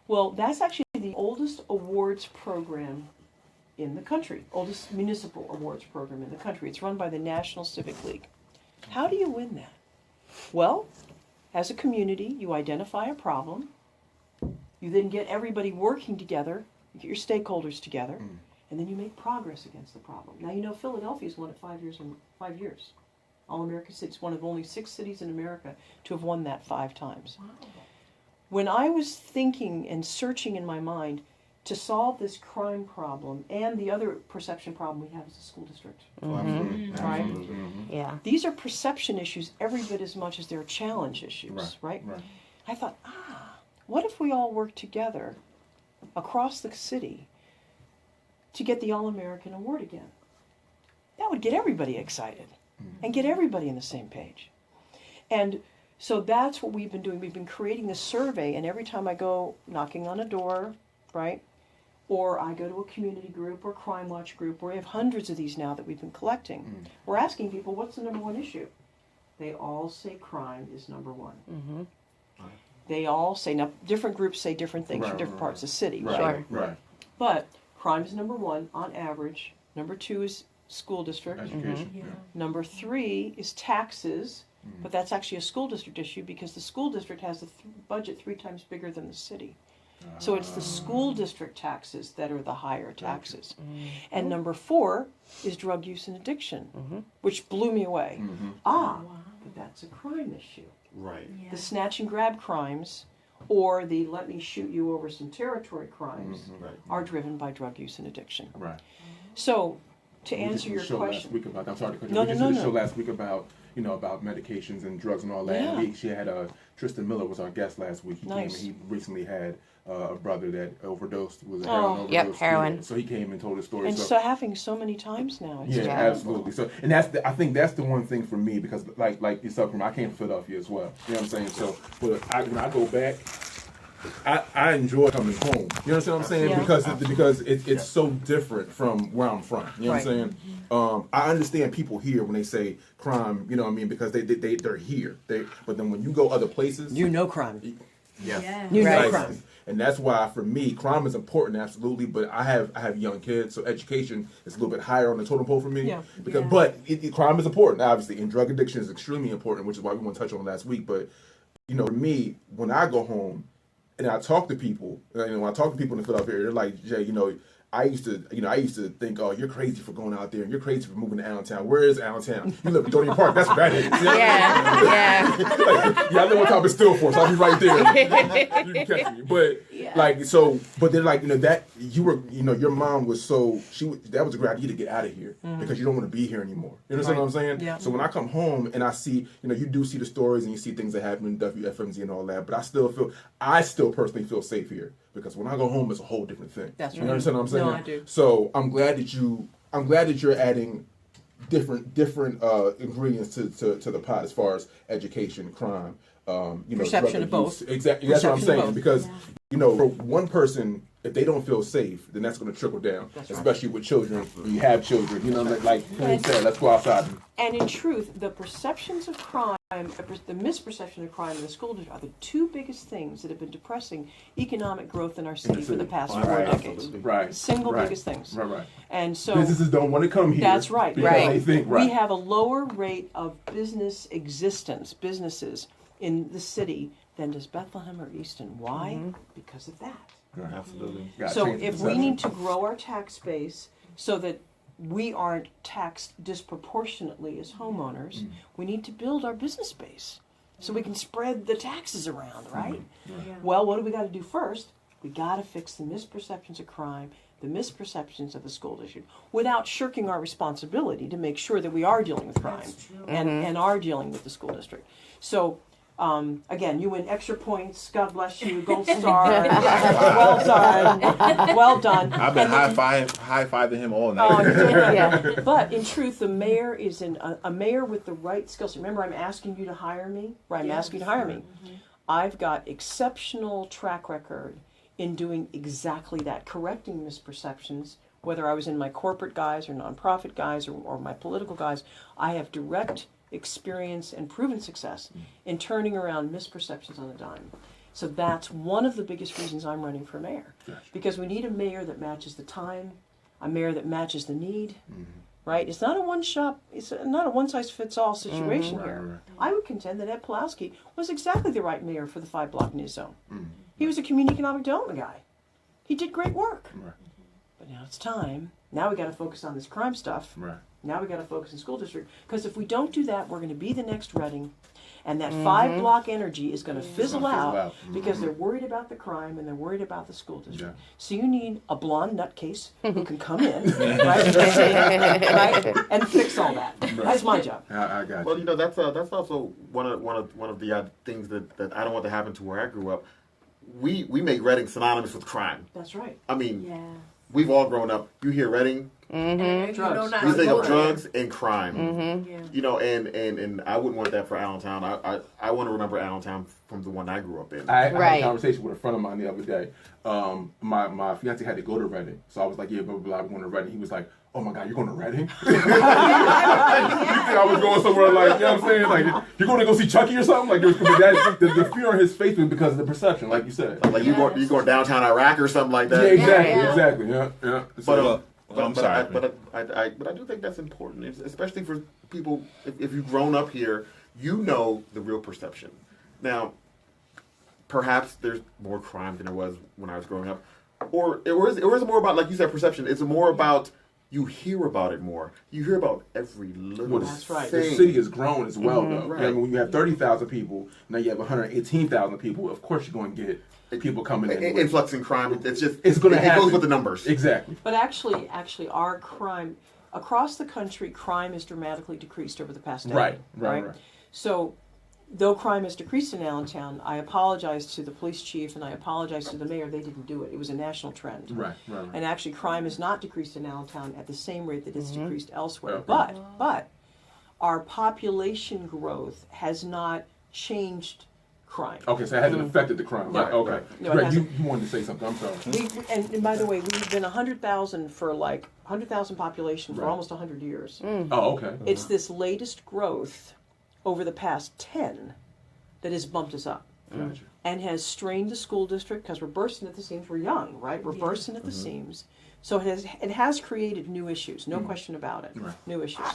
B: Well, that's actually the oldest awards program in the country, oldest municipal awards program in the country. It's run by the National Civic League. How do you win that? Well, as a community, you identify a problem. You then get everybody working together, you get your stakeholders together, and then you make progress against the problem. Now, you know Philadelphia's won it 5 years. All-American City. It's one of only 6 cities in America to have won that 5 times.
C: Wow.
B: When I was thinking and searching in my mind to solve this crime problem and the other perception problem we have as a school district,
F: Oh, absolutely.
B: Right.
F: Absolutely.
E: Yeah.
B: these are perception issues every bit as much as they're challenge issues, right?
A: Right.
B: I thought, what if we all work together across the city to get the All-American Award again? That would get everybody excited and get everybody on the same page. And so that's what we've been doing. We've been creating this survey, and every time I go knocking on a door, right, or I go to a community group or crime watch group, where we have hundreds of these now that we've been collecting, we're asking people, what's the number one issue? They all say crime is number one. They all say, now different groups say different things from
A: Right,
B: different
A: right,
B: parts of the city,
A: Right.
B: right?
A: Right.
B: But crime is number one on average. Number 2 is school district.
A: Education.
C: Yeah.
B: Number 3 is taxes, but that's actually a school district issue because the school district has a budget 3 times bigger than the city. So it's the school district taxes that are the higher taxes. And number 4 is drug use and addiction, which blew me away. But that's a crime issue.
F: Right.
C: Yeah.
B: The snatch and grab crimes or the let me shoot you over some territory crimes
F: Right.
B: are driven by drug use and addiction.
A: Right.
B: So, to
A: We
B: answer
A: just did
B: your
A: a show
B: question,
A: last week about. I'm sorry to cut you.
B: No,
A: We
B: no,
A: just
B: no,
A: did a
B: no.
A: show last week about about medications and drugs and all that.
B: Yeah.
A: And she had Tristan Miller was our guest last week. He
B: Nice.
A: came and he recently had a brother that overdosed was a
B: Oh.
A: heroin overdose.
E: Yep, heroin.
A: Yeah. So he came and told his story.
B: and so having so many times now. It's
A: Yeah,
B: terrible.
A: absolutely. So, and I think that's the one thing for me because, like yourself, I came from Philadelphia as well. You know what I'm saying? So, but when I go back, I enjoy coming home. You understand what I'm saying?
B: Yeah.
A: Because it's so different from where I'm from. You know what I'm
B: Right.
A: saying? I understand people here when they say crime. You know what I mean? Because they're here. But then when you go other places,
B: You know crime.
F: Yeah.
B: You know
E: Right.
B: crime.
A: and that's why for me, crime is important, absolutely. But I have young kids, so education is a little bit higher on the totem pole for me.
B: Yeah.
A: Because, but crime is important, obviously, and drug addiction is extremely important, which is why we want to touch on it last week. But for me, when I go home and I talk to people, when I talk to people in the Philadelphia area, they're like, Jay, I used to think, oh, you're crazy for going out there, and you're crazy for moving to Allentown. Where is Allentown? You live in Dorney Park. That's what that is.
E: Yeah.
A: Yeah, I live on top of Stillforth, so I'll be right there. You can catch me. But but then that you were, your mom was that was a great idea to get out of here because you don't want to be here anymore. You understand what I'm saying?
B: Yeah.
A: So when I come home and I see, you do see the stories and you see things that happen in WFMZ and all that, but I still personally feel safe here because when I go home, it's a whole different thing.
B: That's
A: You
B: right.
A: understand what I'm saying?
B: No, I do.
A: So I'm glad that you're adding different ingredients to the pot as far as education, crime,
B: Perception
A: drug
B: of both.
A: abuse. Exactly. That's what I'm
B: Perception of
A: saying
B: both.
A: because for one person, if they don't feel safe, then that's going to trickle down,
B: That's right.
A: especially with children. When you have children, like Kenny said, let's go outside.
B: And in truth, the perceptions of crime, the misperception of crime in the school district are the two biggest things that have been depressing economic growth in our city for the past 4
A: Right.
B: decades.
A: Right.
B: Single
A: Right.
B: biggest things.
A: Right.
B: And so
A: Businesses don't want to come here.
B: That's right.
A: Because
E: Right.
A: they think
B: we have a lower rate of businesses in the city than does Bethlehem or Easton. Why? Because of that.
A: Right.
F: Absolutely.
A: Gotta
B: So
A: change the
B: if we
A: perception.
B: need to grow our tax base so that we aren't taxed disproportionately as homeowners, we need to build our business base so we can spread the taxes around, right?
C: Yeah.
B: Well, what do we got to do first? We got to fix the misperceptions of crime, the misperceptions of the school district, without shirking our responsibility to make sure that we are dealing with crime
C: That's true.
B: and are dealing with the school district. So, again, you win extra points. God bless you. Gold star. Well done. Well done.
D: I've been
B: And then-
D: high-fiving him all
B: Oh,
D: night.
B: you're doing great.
E: Yeah.
B: But in truth, the mayor is a mayor with the right skills. Remember, I'm asking you to hire me, or I'm asking you to hire me. I've got exceptional track record in doing exactly that, correcting misperceptions, whether I was in my corporate guise or nonprofit guise or my political guise. I have direct experience and proven success in turning around misperceptions on a dime. So that's one of the biggest reasons I'm running for mayor. Because we need a mayor that matches the time, a mayor that matches the need, right? It's not it's not a one-size-fits-all situation here. I would contend that Ed Pulowski was exactly the right mayor for the 5-block news zone. He was a community economic development guy. He did great work.
A: Right.
B: But now it's time. Now we got to focus on this crime stuff.
A: Right.
B: Now we got to focus on school district. Because if we don't do that, we're going to be the next Reading. And that 5-block energy is going to fizzle out because they're worried about the crime and they're worried about the school district.
A: Yeah.
B: So you need a blonde nutcase who can come in right, and fix all that. That's my job.
A: I got
F: Well,
A: you.
F: that's also one of the things that I don't want to happen to where I grew up. We make Reading synonymous with crime.
B: That's right.
F: I mean,
C: Yeah.
F: we've all grown up. You hear Reading,
C: And,
B: Drugs.
C: not
F: you think
C: go
F: of
C: there.
F: drugs and crime.
C: Yeah.
F: And I wouldn't want that for Allentown. I want to remember Allentown from the one I grew up in.
A: I had
E: Right.
A: a conversation with a friend of mine the other day. My fiance had to go to Reading, so I was like, "Yeah, blah blah blah, I'm going to Reading." He was like, "Oh my God, you're going to Reading?" You think I was going somewhere like, you know what I'm saying? Like, you're going to go see Chucky or something? Like, the fear on his face was because of the perception, like you said.
F: Like you going downtown Iraq or something like
A: Yeah,
F: that.
A: exactly. Yeah.
F: But
A: So,
D: I'm sorry.
F: But I do think that's important, especially for people. If you've grown up here, you know the real perception. Now, perhaps there's more crime than there was when I was growing up, or it was more about, like you said, perception. It's more about you hear about it more. You hear about every little
A: Well,
B: That's right.
A: the
F: thing.
A: city has grown as well, though.
F: Right.
A: You know, when you have 30,000 people, now you have 118,000 people. Of course, you're going to get people coming in.
F: Influx in crime. It's just
A: It's going to
F: it
A: happen.
F: goes with the numbers.
A: Exactly.
B: But actually, our crime across the country, crime has dramatically decreased over the past decade.
A: Right.
B: So, though crime has decreased in Allentown, I apologize to the police chief and I apologize to the mayor. They didn't do it. It was a national trend.
A: Right.
B: And actually, crime has not decreased in Allentown at the same rate that it's decreased elsewhere.
A: Okay.
B: But our population growth has not changed crime.
A: Okay, so it hasn't affected the crime.
B: No.
A: Right. Okay.
B: No, it
A: Greg,
B: hasn't.
A: you wanted to say something. I'm sorry.
B: And by the way, we've been 100,000 for 100,000 population for
A: Right.
B: almost 100 years.
A: Oh, okay.
B: It's this latest growth over the past 10 that has bumped us up
A: Gotcha.
B: and has strained the school district because we're bursting at the seams. We're young, right? We're bursting at the seams. So it has created new issues, no question about it.
A: Right.
B: New issues.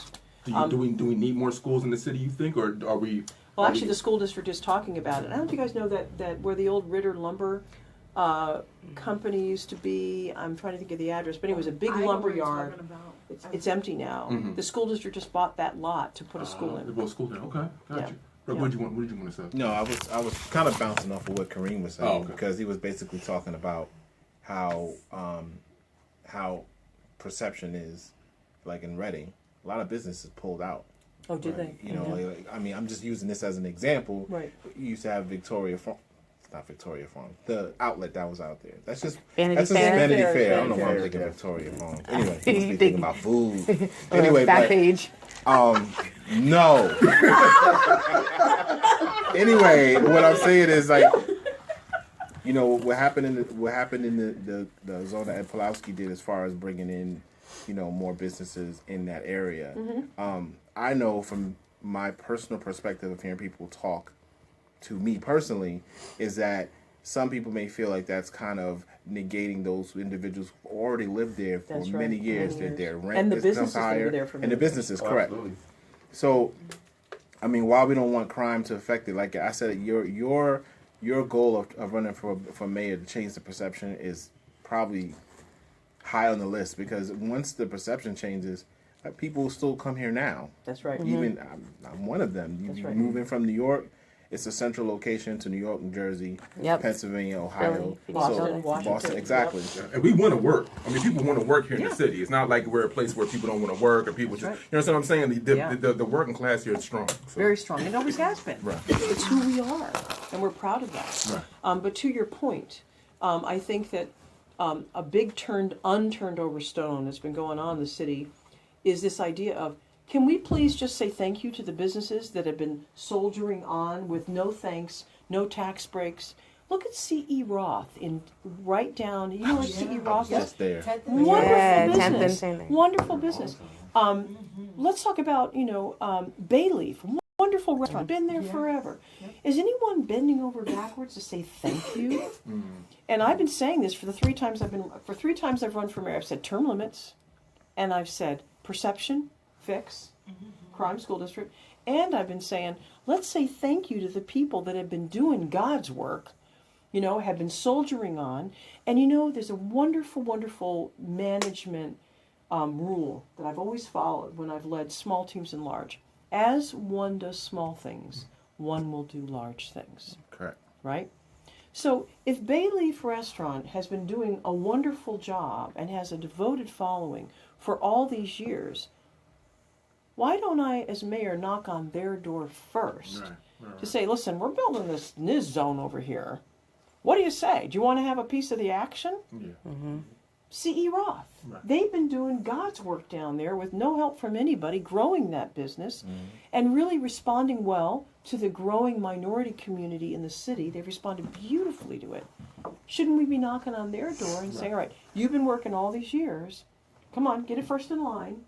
A: Do we need more schools in the city, you think, or are we?
B: Well,
A: are
B: actually,
A: we-
B: the school district is talking about it. I don't know if you guys know that where the old Ritter lumber company used to be. I'm trying to think of the address, but it was a big
C: I know
B: lumber
C: what you're
B: yard.
C: talking about.
B: It's empty now.
A: Mhm.
B: The school district just bought that lot to put a school in.
A: Well, school there. Okay, gotcha.
B: Yeah.
A: Greg,
B: Yeah.
A: what did you want to say?
D: No, I was kind of bouncing off of what Kareem was saying
A: Oh, okay.
D: because he was basically talking about how perception is like in Reading. A lot of businesses pulled out.
B: Oh, did
D: Right?
B: they?
D: You know, I mean, I'm just using this as an example.
B: Right.
D: You used to have Victoria Farm. It's not Victoria Farm. The outlet that was out there. That's just
E: Vanity
D: that's just
E: Fair?
D: Vanity
B: Fair,
D: Fair. I don't know why I'm
F: Fair,
D: thinking
F: yeah.
D: Victoria Farm. Anyway, I must
E: You
D: be
E: think-
D: thinking about food. Anyway,
E: Back
D: but
E: page.
D: no. Anyway, what I'm saying is like, you know, what happened in the zone that Ed Pulowski did as far as bringing in, you know, more businesses in that area. I know from my personal perspective of hearing people talk to me personally is that some people may feel like that's kind of negating those individuals who already lived there for
B: That's right,
D: many years.
B: many
D: That
B: years.
D: their rent
B: And the
D: is
B: businesses that were
D: higher,
B: there for
D: and
B: many
D: the businesses,
F: Oh,
D: correct.
F: absolutely.
D: So, I mean, while we don't want crime to affect it, like I said, your goal of running for mayor to change the perception is probably high on the list because once the perception changes, people will still come here now.
B: That's right.
D: Even I'm one of them.
B: That's
D: You
B: right.
D: move in from New York. It's a central location to New York, New Jersey,
E: Yep.
D: Pennsylvania, Ohio,
E: Philly,
B: Boston, Washington.
D: Boston, exactly.
A: And we want to work. I mean, people want to work here in
B: Yeah.
A: the city. It's not like we're a place where people don't want to work or people just,
B: right.
A: you know what I'm saying? The
B: Yeah.
A: the working class here is strong. So.
B: Very strong. It always has been.
A: Right.
B: It's who we are, and we're proud of that.
A: Right.
B: But to your point, I think that a big unturned over stone that's been going on in the city is this idea of, can we please just say thank you to the businesses that have been soldiering on with no thanks, no tax breaks? Look at C.E. Roth right down. You know where C.E. Roth is?
D: Just there.
B: Wonderful
E: Yeah, 10th and
B: business.
E: same thing.
B: Wonderful business. Let's talk about Bayleaf. Wonderful restaurant. Been there forever. Is anyone bending over backwards to say thank you? And I've been saying this for 3 times I've run for mayor. I've said term limits, and I've said perception, fix, crime school district, and I've been saying let's say thank you to the people that have been doing God's work. Have been soldiering on. And there's a wonderful, wonderful management rule that I've always followed when I've led small teams and large. As one does small things, one will do large things,
D: Correct.
B: right? So if Bayleaf Restaurant has been doing a wonderful job and has a devoted following for all these years, why don't I, as mayor, knock on their door first to say, listen, we're building this NIS zone over here. What do you say? Do you want to have a piece of the action?
A: Yeah.
B: C.E. Roth.
A: Right.
B: They've been doing God's work down there with no help from anybody, growing that business and really responding well to the growing minority community in the city. They've responded beautifully to it. Shouldn't we be knocking on their door and saying, all right, you've been working all these years. Come on, get it first in line.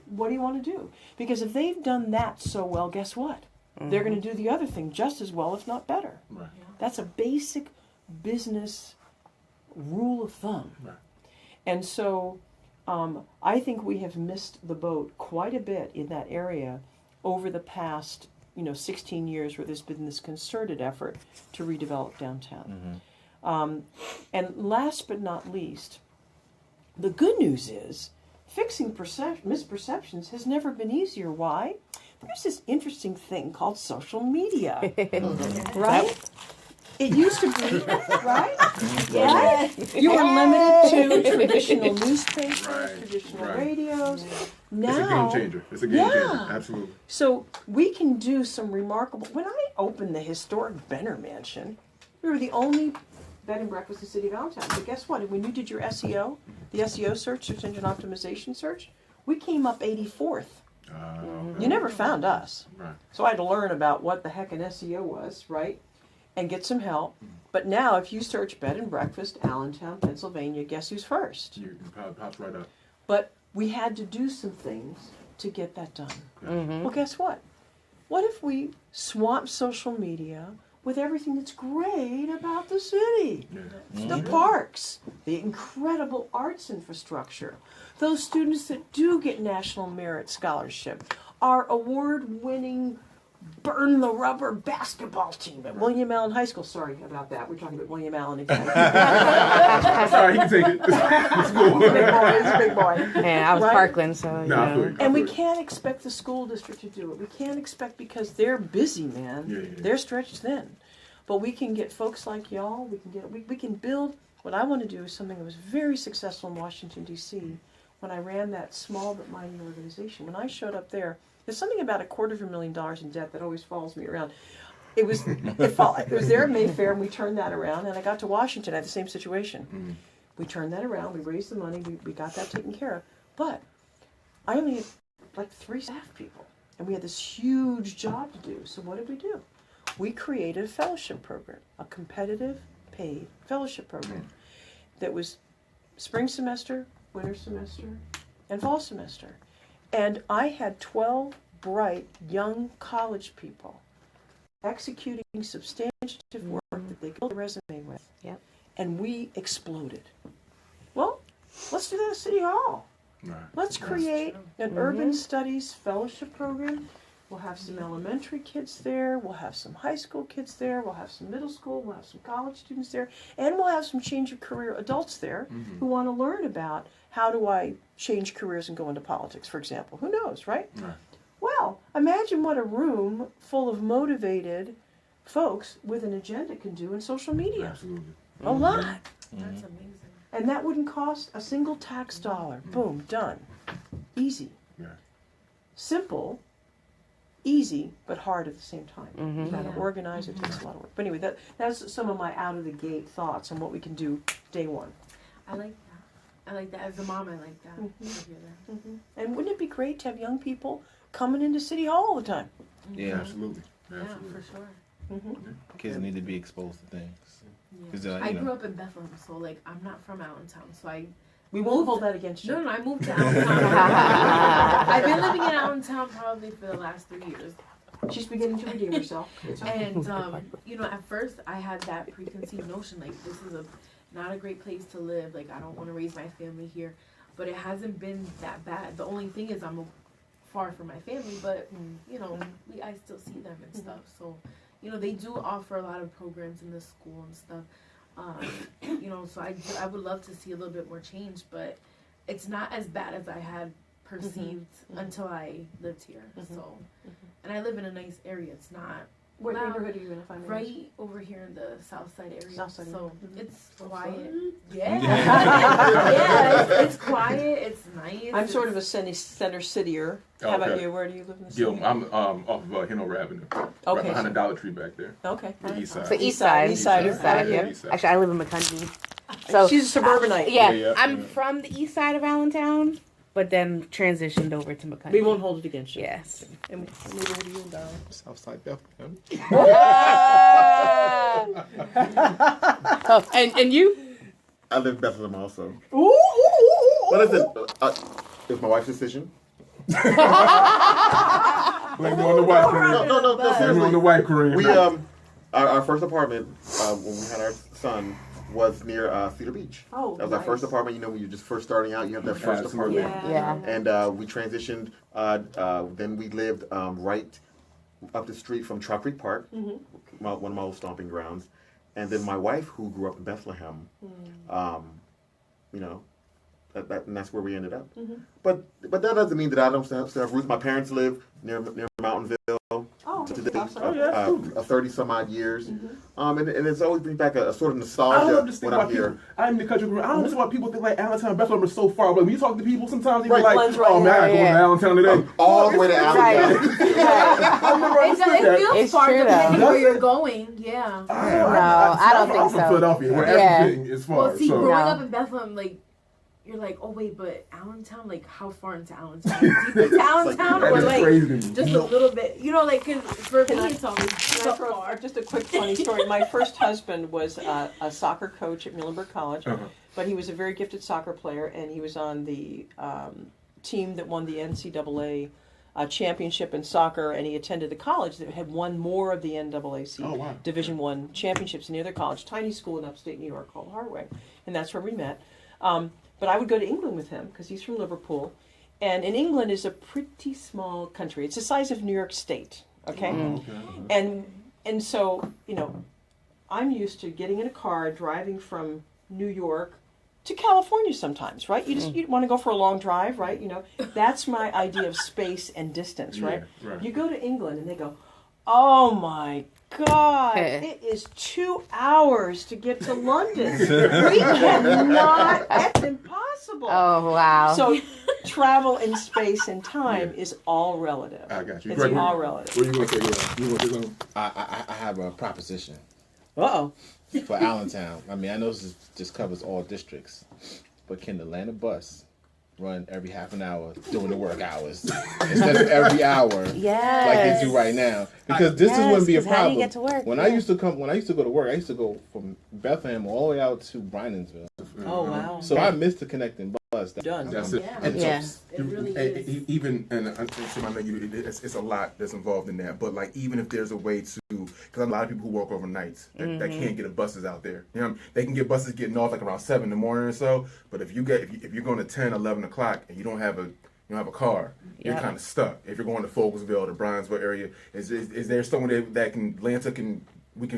B: What do you want to do? Because if they've done that so well, guess what? They're going to do the other thing just as well, if not better.
A: Right.
B: That's a basic business rule of thumb.
A: Right.
B: And so I think we have missed the boat quite a bit in that area over the past 16 years where there's been this concerted effort to redevelop downtown. And last but not least, the good news is fixing misperceptions has never been easier. Why? There's this interesting thing called social media, right? It used to be, right? Right? You were limited to traditional newspapers, traditional radios. Now,
A: It's a game changer. It's a game changer.
B: Yeah.
A: Absolutely.
B: So we can do some remarkable. When I opened the historic Benner Mansion, we were the only bed and breakfast in the city of Allentown. But guess what? When you did your SEO, the SEO search, search engine optimization search, we came up 84th. You never found us.
A: Right.
B: So I had to learn about what the heck an SEO was, right? And get some help. But now, if you search bed and breakfast, Allentown, Pennsylvania, guess who's first?
A: You pops right up.
B: But we had to do some things to get that done. Well, guess what? What if we swamp social media with everything that's great about the city?
A: Yeah.
B: The parks, the incredible arts infrastructure, those students that do get National Merit Scholarship, our award-winning Burn the Rubber basketball team at William Allen High School. Sorry about that. We're talking about William Allen again.
A: Sorry, he can take it. It's cool.
B: He's a big boy.
E: Yeah, I was
B: Right?
E: Parkland, so
A: Nah, I
E: you
A: feel
E: know.
A: you. I
B: And we
A: feel you.
B: can't expect the school district to do it. We can't expect because they're busy, man.
A: Yeah.
B: They're stretched thin. But we can get folks like y'all. We can build. What I want to do is something that was very successful in Washington D.C. when I ran that small but mighty organization. When I showed up there's something about $250,000 in debt that always follows me around. It was there at Mayfair, and we turned that around. And I got to Washington, I had the same situation. We turned that around. We raised the money. We got that taken care of. But I only had like 3 staff people, and we had this huge job to do. So what did we do? We created a fellowship program, a competitive paid fellowship program that was spring semester, winter semester, and fall semester. And I had 12 bright young college people executing substantive work that they built a resume with.
E: Yep.
B: And we exploded. Well, let's do that at City Hall.
A: Right.
B: Let's create an urban studies fellowship program. We'll have some elementary kids there. We'll have some high school kids there. We'll have some middle school. We'll have some college students there. And we'll have some change of career adults there who want to learn about how do I change careers and go into politics, for example. Who knows, right?
A: Right.
B: Well, imagine what a room full of motivated folks with an agenda can do in social media.
A: Absolutely.
B: A lot.
C: That's amazing.
B: And that wouldn't cost a single tax dollar. Boom, done. Easy.
A: Yeah.
B: Simple, easy, but hard at the same time. Trying to organize it takes a lot of work. But anyway, that's some of my out of the gate thoughts on what we can do day one.
C: I like that. I like that. As a mom, I like that. I hear that.
B: And wouldn't it be great to have young people coming into City Hall all the time?
D: Yeah,
A: Absolutely.
C: Yeah,
A: Absolutely.
C: for sure.
D: kids need to be exposed to things. 'Cause,
C: Yeah.
D: you
C: I
D: know.
C: grew up in Bethlehem, so like I'm not from Allentown, so
B: We won't hold that against you.
C: no, I moved to Allentown. I've been living in Allentown probably for the last 3 years.
B: She's beginning to redeem herself.
C: And at first I had that preconceived notion like this is not a great place to live. Like I don't want to raise my family here, but it hasn't been that bad. The only thing is I'm far from my family, but I still see them and stuff. So they do offer a lot of programs in the school and stuff. So I would love to see a little bit more change, but it's not as bad as I had perceived until I lived here. So, and I live in a nice area. It's not
B: What
C: loud.
B: neighborhood are you in, if I may ask?
C: Right over here in the south side area.
B: South side
C: so
B: area.
C: it's quiet. Yeah. It's quiet. It's nice.
B: I'm sort of a center cityer. How about you? Where do you live in the city?
A: Gil, I'm off of Hanover Avenue. Right
B: Okay.
A: behind the Dollar Tree back there.
B: Okay.
A: The east side.
E: The east side.
B: East side.
E: East side,
A: Yeah.
E: yeah.
A: East side.
E: Actually, I live in McCundy. So
B: She's a suburbanite.
E: yeah, I'm from the east side of Allentown, but then transitioned over to McCundy.
B: We won't hold it against you.
E: Yes.
B: And what neighborhood are you in, darling?
D: Southside Bethlehem.
E: Oh, and you?
F: I live in Bethlehem also.
B: Ooh.
F: But listen, it's my wife's decision.
A: Blame it on the white Korean.
F: No,
A: Blame it on
F: seriously.
A: the white Korean.
F: We our first apartment when we had our son was near Cedar Beach.
B: Oh,
F: That was our
B: nice.
F: first apartment. When you're just first starting out, you have that first
A: Absolutely.
F: apartment.
E: Yeah.
F: And we transitioned. Then we lived right up the street from Trout Creek Park, one of my old stomping grounds. And then my wife, who grew up in Bethlehem, and that's where we ended up.
B: Mm-hmm.
F: But that doesn't mean that I don't still have roots. My parents live near Mountainville.
B: Oh,
F: To today,
B: awesome.
F: 30 some odd years, and it's always brings back a sort of
A: I
F: nostalgia
A: love this thing
F: when
A: about
F: I'm
A: people.
F: here.
A: I didn't mean to cut you. I don't understand why people think like Allentown and Bethlehem are so far. But when you talk to people, sometimes they be
F: Right.
A: like,
B: One's right
A: "Oh man, I gotta go to
E: here.
A: Allentown today."
F: All the way to Allentown.
A: I never understood
C: It
A: that.
C: feels
E: It's
C: far
E: true,
C: depending
E: though.
C: where you're going. Yeah.
E: I don't think
A: I'm from
E: so.
A: Philadelphia, where
E: Yeah.
A: everything is far.
C: Well, see,
A: so.
C: growing
E: No.
C: up in Bethlehem, like, you're like, oh wait, but Allentown, like, how far into Allentown? Deep into Allentown,
A: That
C: or
A: is
C: like
A: crazy to me.
C: just a little bit? You know, like, 'cause for me,
B: I-
C: it's always
B: Can
C: so
B: I throw
C: far.
B: just a quick funny story? My first husband was a soccer coach at Muhlenberg College, but he was a very gifted soccer player, and he was on the team that won the NCAA championship in soccer, and he attended the college that had won more of the NAAC
A: Oh, wow.
B: Division I championships in the other college, tiny school in upstate New York called Hartway, and that's where we met. But I would go to England with him because he's from Liverpool, and in England is a pretty small country. It's the size of New York State, okay? And so, you know, I'm used to getting in a car, driving from New York to California sometimes, right? You want to go for a long drive, right? You know, that's my idea of space and distance, right?
A: Yeah, right.
B: You go to England and they go, oh my God, it is 2 hours to get to London. We cannot, that's impossible.
E: Oh, wow.
B: So travel in space and time is all relative.
A: I got you.
B: It's
A: Greg,
B: all
A: what
B: relative.
A: are you gonna say? You gonna say something?
D: I have a proposition
B: Uh-oh.
D: for Allentown. I mean, I know this just covers all districts, but can the Atlanta bus run every half an hour during the work hours instead of every hour
E: Yes.
D: like they do right now? Because this is wouldn't be a
E: 'cause how do
D: problem.
E: you get to work?
D: When I used to go to work, I used to go from Bethlehem all the way out to Bryanonsville.
B: Oh, wow.
D: So I missed the connecting bus.
B: Done.
A: That's it.
C: Yeah.
A: And
E: Yeah.
A: so,
C: It really is.
A: even and I know it's a lot that's involved in that. But like, even if there's a way to, because a lot of people who work overnights that can't get buses out there. You know, they can get buses getting off like around 7 in the morning or so. But if you're going to 10, 11 o'clock and you don't have a car, you're kind of stuck. If you're going to Folksville, the Bryansville area, is there someone that can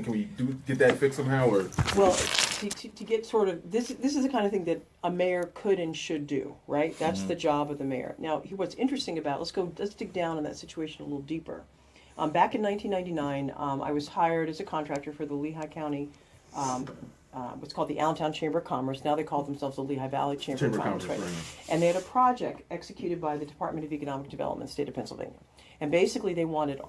A: we get that fixed somehow or?
B: Well, to get sort of this is the kind of thing that a mayor could and should do, right? That's the job of the mayor. Now, what's interesting about let's dig down in that situation a little deeper. Back in 1999, I was hired as a contractor for the Lehigh County, what's called the Allentown Chamber of Commerce. Now they call themselves the Lehigh Valley Chamber of Commerce, right? And they had a project executed by the Department of Economic Development, state of Pennsylvania. And basically, they wanted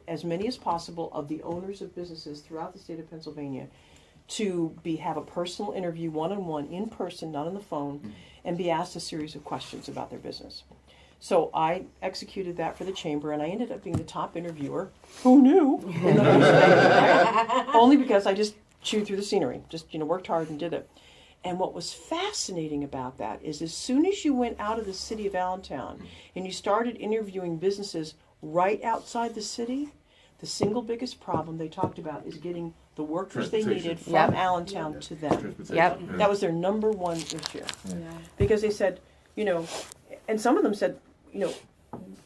B: as many as possible of the owners of businesses throughout the state of Pennsylvania to have a personal interview, one-on-one, in person, not on the phone, and be asked a series of questions about their business. So I executed that for the chamber, and I ended up being the top interviewer. Who knew? In the whole state, right? Only because I just chewed through the scenery, just worked hard and did it. And what was fascinating about that is as soon as you went out of the city of Allentown and you started interviewing businesses right outside the city, the single biggest problem they talked about is getting the workers they needed from Allentown to them.
E: Yep.
B: That was their number one issue. Because they said, and some of them said,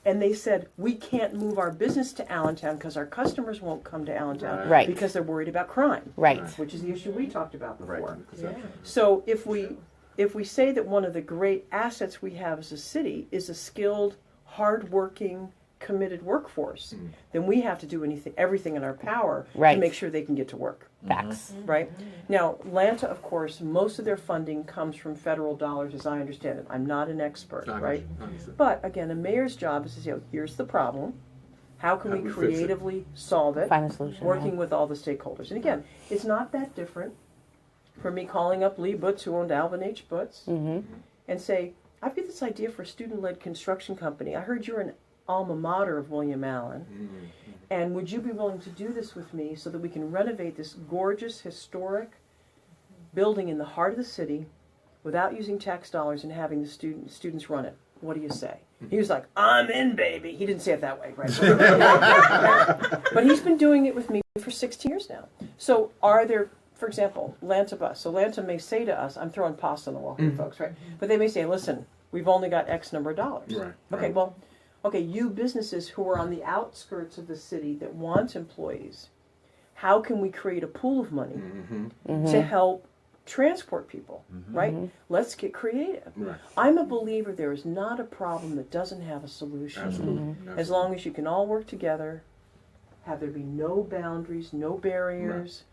B: and they said, we can't move our business to Allentown because our customers won't come to Allentown
E: Right.
B: because they're worried about crime.
E: Right.
B: Which is the issue we talked about before.
F: Right.
B: So if we say that one of the great assets we have as a city is a skilled, hardworking, committed workforce, then we have to do everything in our power
E: Right.
B: to make sure they can get to work.
E: Facts.
B: Right? Now, Atlanta, of course, most of their funding comes from federal dollars, as I understand it. I'm not an expert, right? But again, a mayor's job is to say, here's the problem. How can we
A: fix it?
B: creatively solve it?
E: Find a solution.
B: Working with all the stakeholders. And again, it's not that different from me calling up Lee Butts, who owned Alvin H. Butts, and say, I've got this idea for a student-led construction company. I heard you're an alma mater of William Allen. And would you be willing to do this with me so that we can renovate this gorgeous, historic building in the heart of the city without using tax dollars and having the students run it? What do you say? He was like, I'm in, baby. He didn't say it that way, right? But he's been doing it with me for 16 years now. So are there, for example, Atlanta Bus. So Atlanta may say to us, I'm throwing pasta on the wall here, folks, right? But they may say, listen, we've only got X number of dollars.
A: Right.
B: Okay, well, you businesses who are on the outskirts of the city that want employees, how can we create a pool of money to help transport people, right? Let's get creative.
A: Right.
B: I'm a believer there is not a problem that doesn't have a solution.
A: Absolutely.
B: As long as you can all work together, have there be no boundaries, no barriers,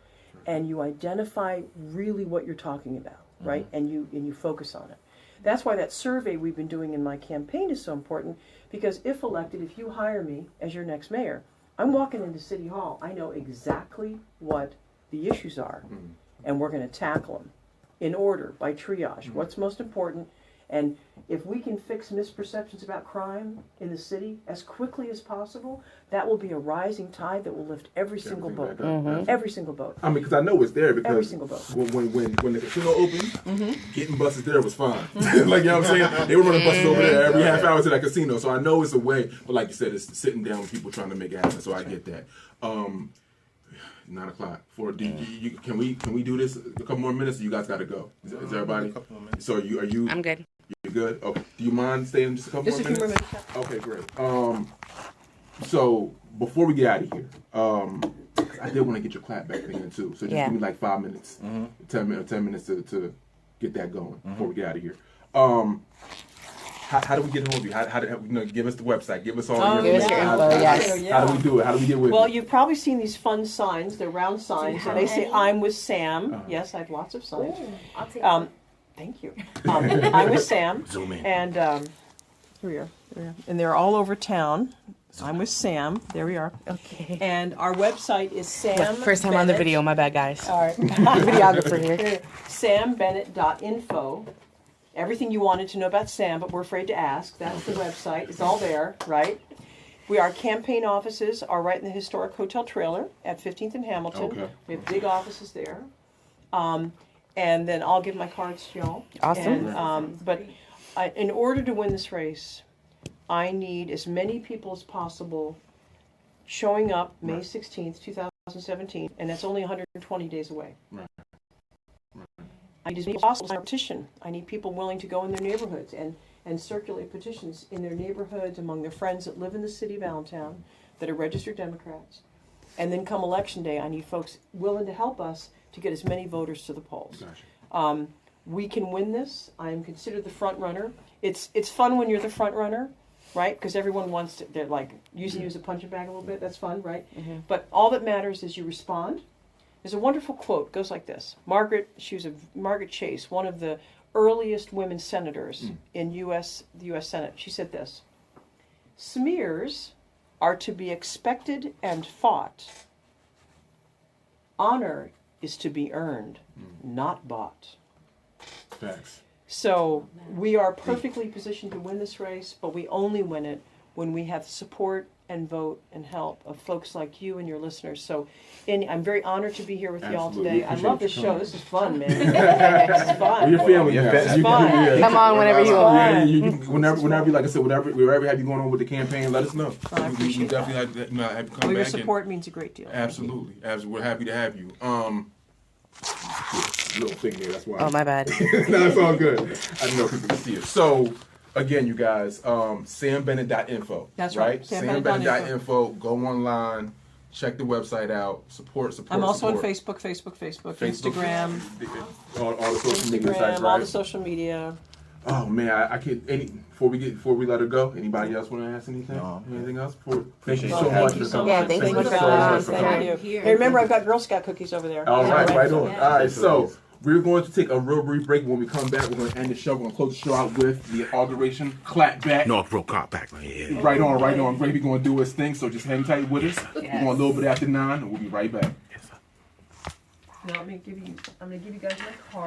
B: and you identify really what you're talking about, right? And you focus on it. That's why that survey we've been doing in my campaign is so important, because if elected, if you hire me as your next mayor, I'm walking into City Hall, I know exactly what the issues are, and we're going to tackle them in order, by triage. What's most important? And if we can fix misperceptions about crime in the city as quickly as possible, that will be a rising tide that will lift every single boat. Every single boat.
A: I mean, because I know it's there because
B: Every single boat.
A: when the casino opened, getting buses there was fine. Like, you know what I'm saying? They were running buses over there every half hour to that casino. So I know it's a way, but like you said, it's sitting down with people trying to make it happen. So I get that. 9 o'clock. Can we do this a couple more minutes? Or you guys got to go. Is everybody?
D: A couple more minutes.
A: So are you?
E: I'm good.
A: You good? Okay. Do you mind staying just a couple
B: Just a
A: more
B: few
A: minutes?
B: more minutes.
A: Okay, great. So before we get out of here, I did want to get your clapback thing in too. So just give me like 5 minutes, 10 minutes to get that going before we get out of here. How do we get hold of you? How do give us the website? Give us all your
E: Give us your
A: information.
E: info, yes.
A: How do we do it? How do we get with
B: Well,
A: you?
B: you've probably seen these fun signs. They're round signs, and they say, "I'm with Sam." Yes, I have lots of signs.
C: I'll take
B: Thank you. I'm with Sam.
F: Zoom in.
B: And here we are. And they're all over town. I'm with Sam. There we are.
E: Okay.
B: And our website is Sam.
E: First time on the
B: Bennett.
E: video, my bad, guys.
B: All right.
E: Videographer here.
B: sambennet.info. Everything you wanted to know about Sam, but we're afraid to ask. That's the website. It's all there, right? Our campaign offices are right in the historic hotel trailer at 15th and Hamilton.
A: Okay.
B: We have big offices there. And then I'll give my cards to y'all.
E: Awesome.
B: And, but in order to win this race, I need as many people as possible showing up May 16th, 2017, and that's only 120 days away.
A: Right.
B: I need as many as possible to sign a petition. I need people willing to go in their neighborhoods and circulate petitions in their neighborhoods among their friends that live in the city of Allentown that are registered Democrats. And then come election day, I need folks willing to help us to get as many voters to the polls.
A: Gotcha.
B: We can win this. I am considered the front runner. It's fun when you're the front runner, right? Because everyone wants to, they're like using you as a punching bag a little bit. That's fun, right? But all that matters is you respond. There's a wonderful quote. It goes like this. Margaret Chase, one of the earliest women senators in the U.S. Senate. She said this: "Smears are to be expected and fought. Honor is to be earned, not bought."
A: Facts.
B: So we are perfectly positioned to win this race, but we only win it when we have support and vote and help of folks like you and your listeners. So I'm very honored to be here with y'all
A: Absolutely.
B: today. I love this
A: Appreciate you
B: show.
A: coming.
B: This is fun, man. This is fun.
A: Your family,
D: Yeah,
A: now.
D: it's
A: You
B: fun.
A: can-
E: Come on whenever you want.
A: Yeah, you can, whenever, like I said, wherever have you going on with the campaign, let us know.
B: I
A: We
B: appreciate
A: definitely have to have you come
B: Well, your
A: back.
B: support means a great deal.
A: And, absolutely, we're happy to have you. Little thing there, that's why.
E: Oh, my bad.
A: No, it's all good. I know people can see it. So, again, you guys, sambennet.info.
B: That's right.
A: Sambennet.info. Go online, check the website out, support.
B: I'm also
A: support.
B: on Facebook, Instagram,
A: all the social media sites,
B: all
A: right?
B: the social media.
A: Oh man, I can't. Before we let her go, anybody else want to ask anything?
D: No.
A: Anything else? Thank you
B: Well,
A: so
B: thank
A: much
B: you
A: for
B: so
A: coming.
E: Yeah,
B: much.
E: thanks so much for
B: guys.
E: coming.
B: Thank you.
C: Here.
B: Hey, remember, I've got Girl Scout cookies over there.
A: All right, right on.
C: Yeah.
A: All right, so we're going to take a real brief break. When we come back, we're going to end the show. We're going to close the show out with the inauguration clap back.
F: North Road Cop back. Yeah.
A: Right on. Gravy going to do his thing, so just hang tight with us. We're going a little bit after 9, and we'll be right back.
B: Now I'm gonna give you guys my card.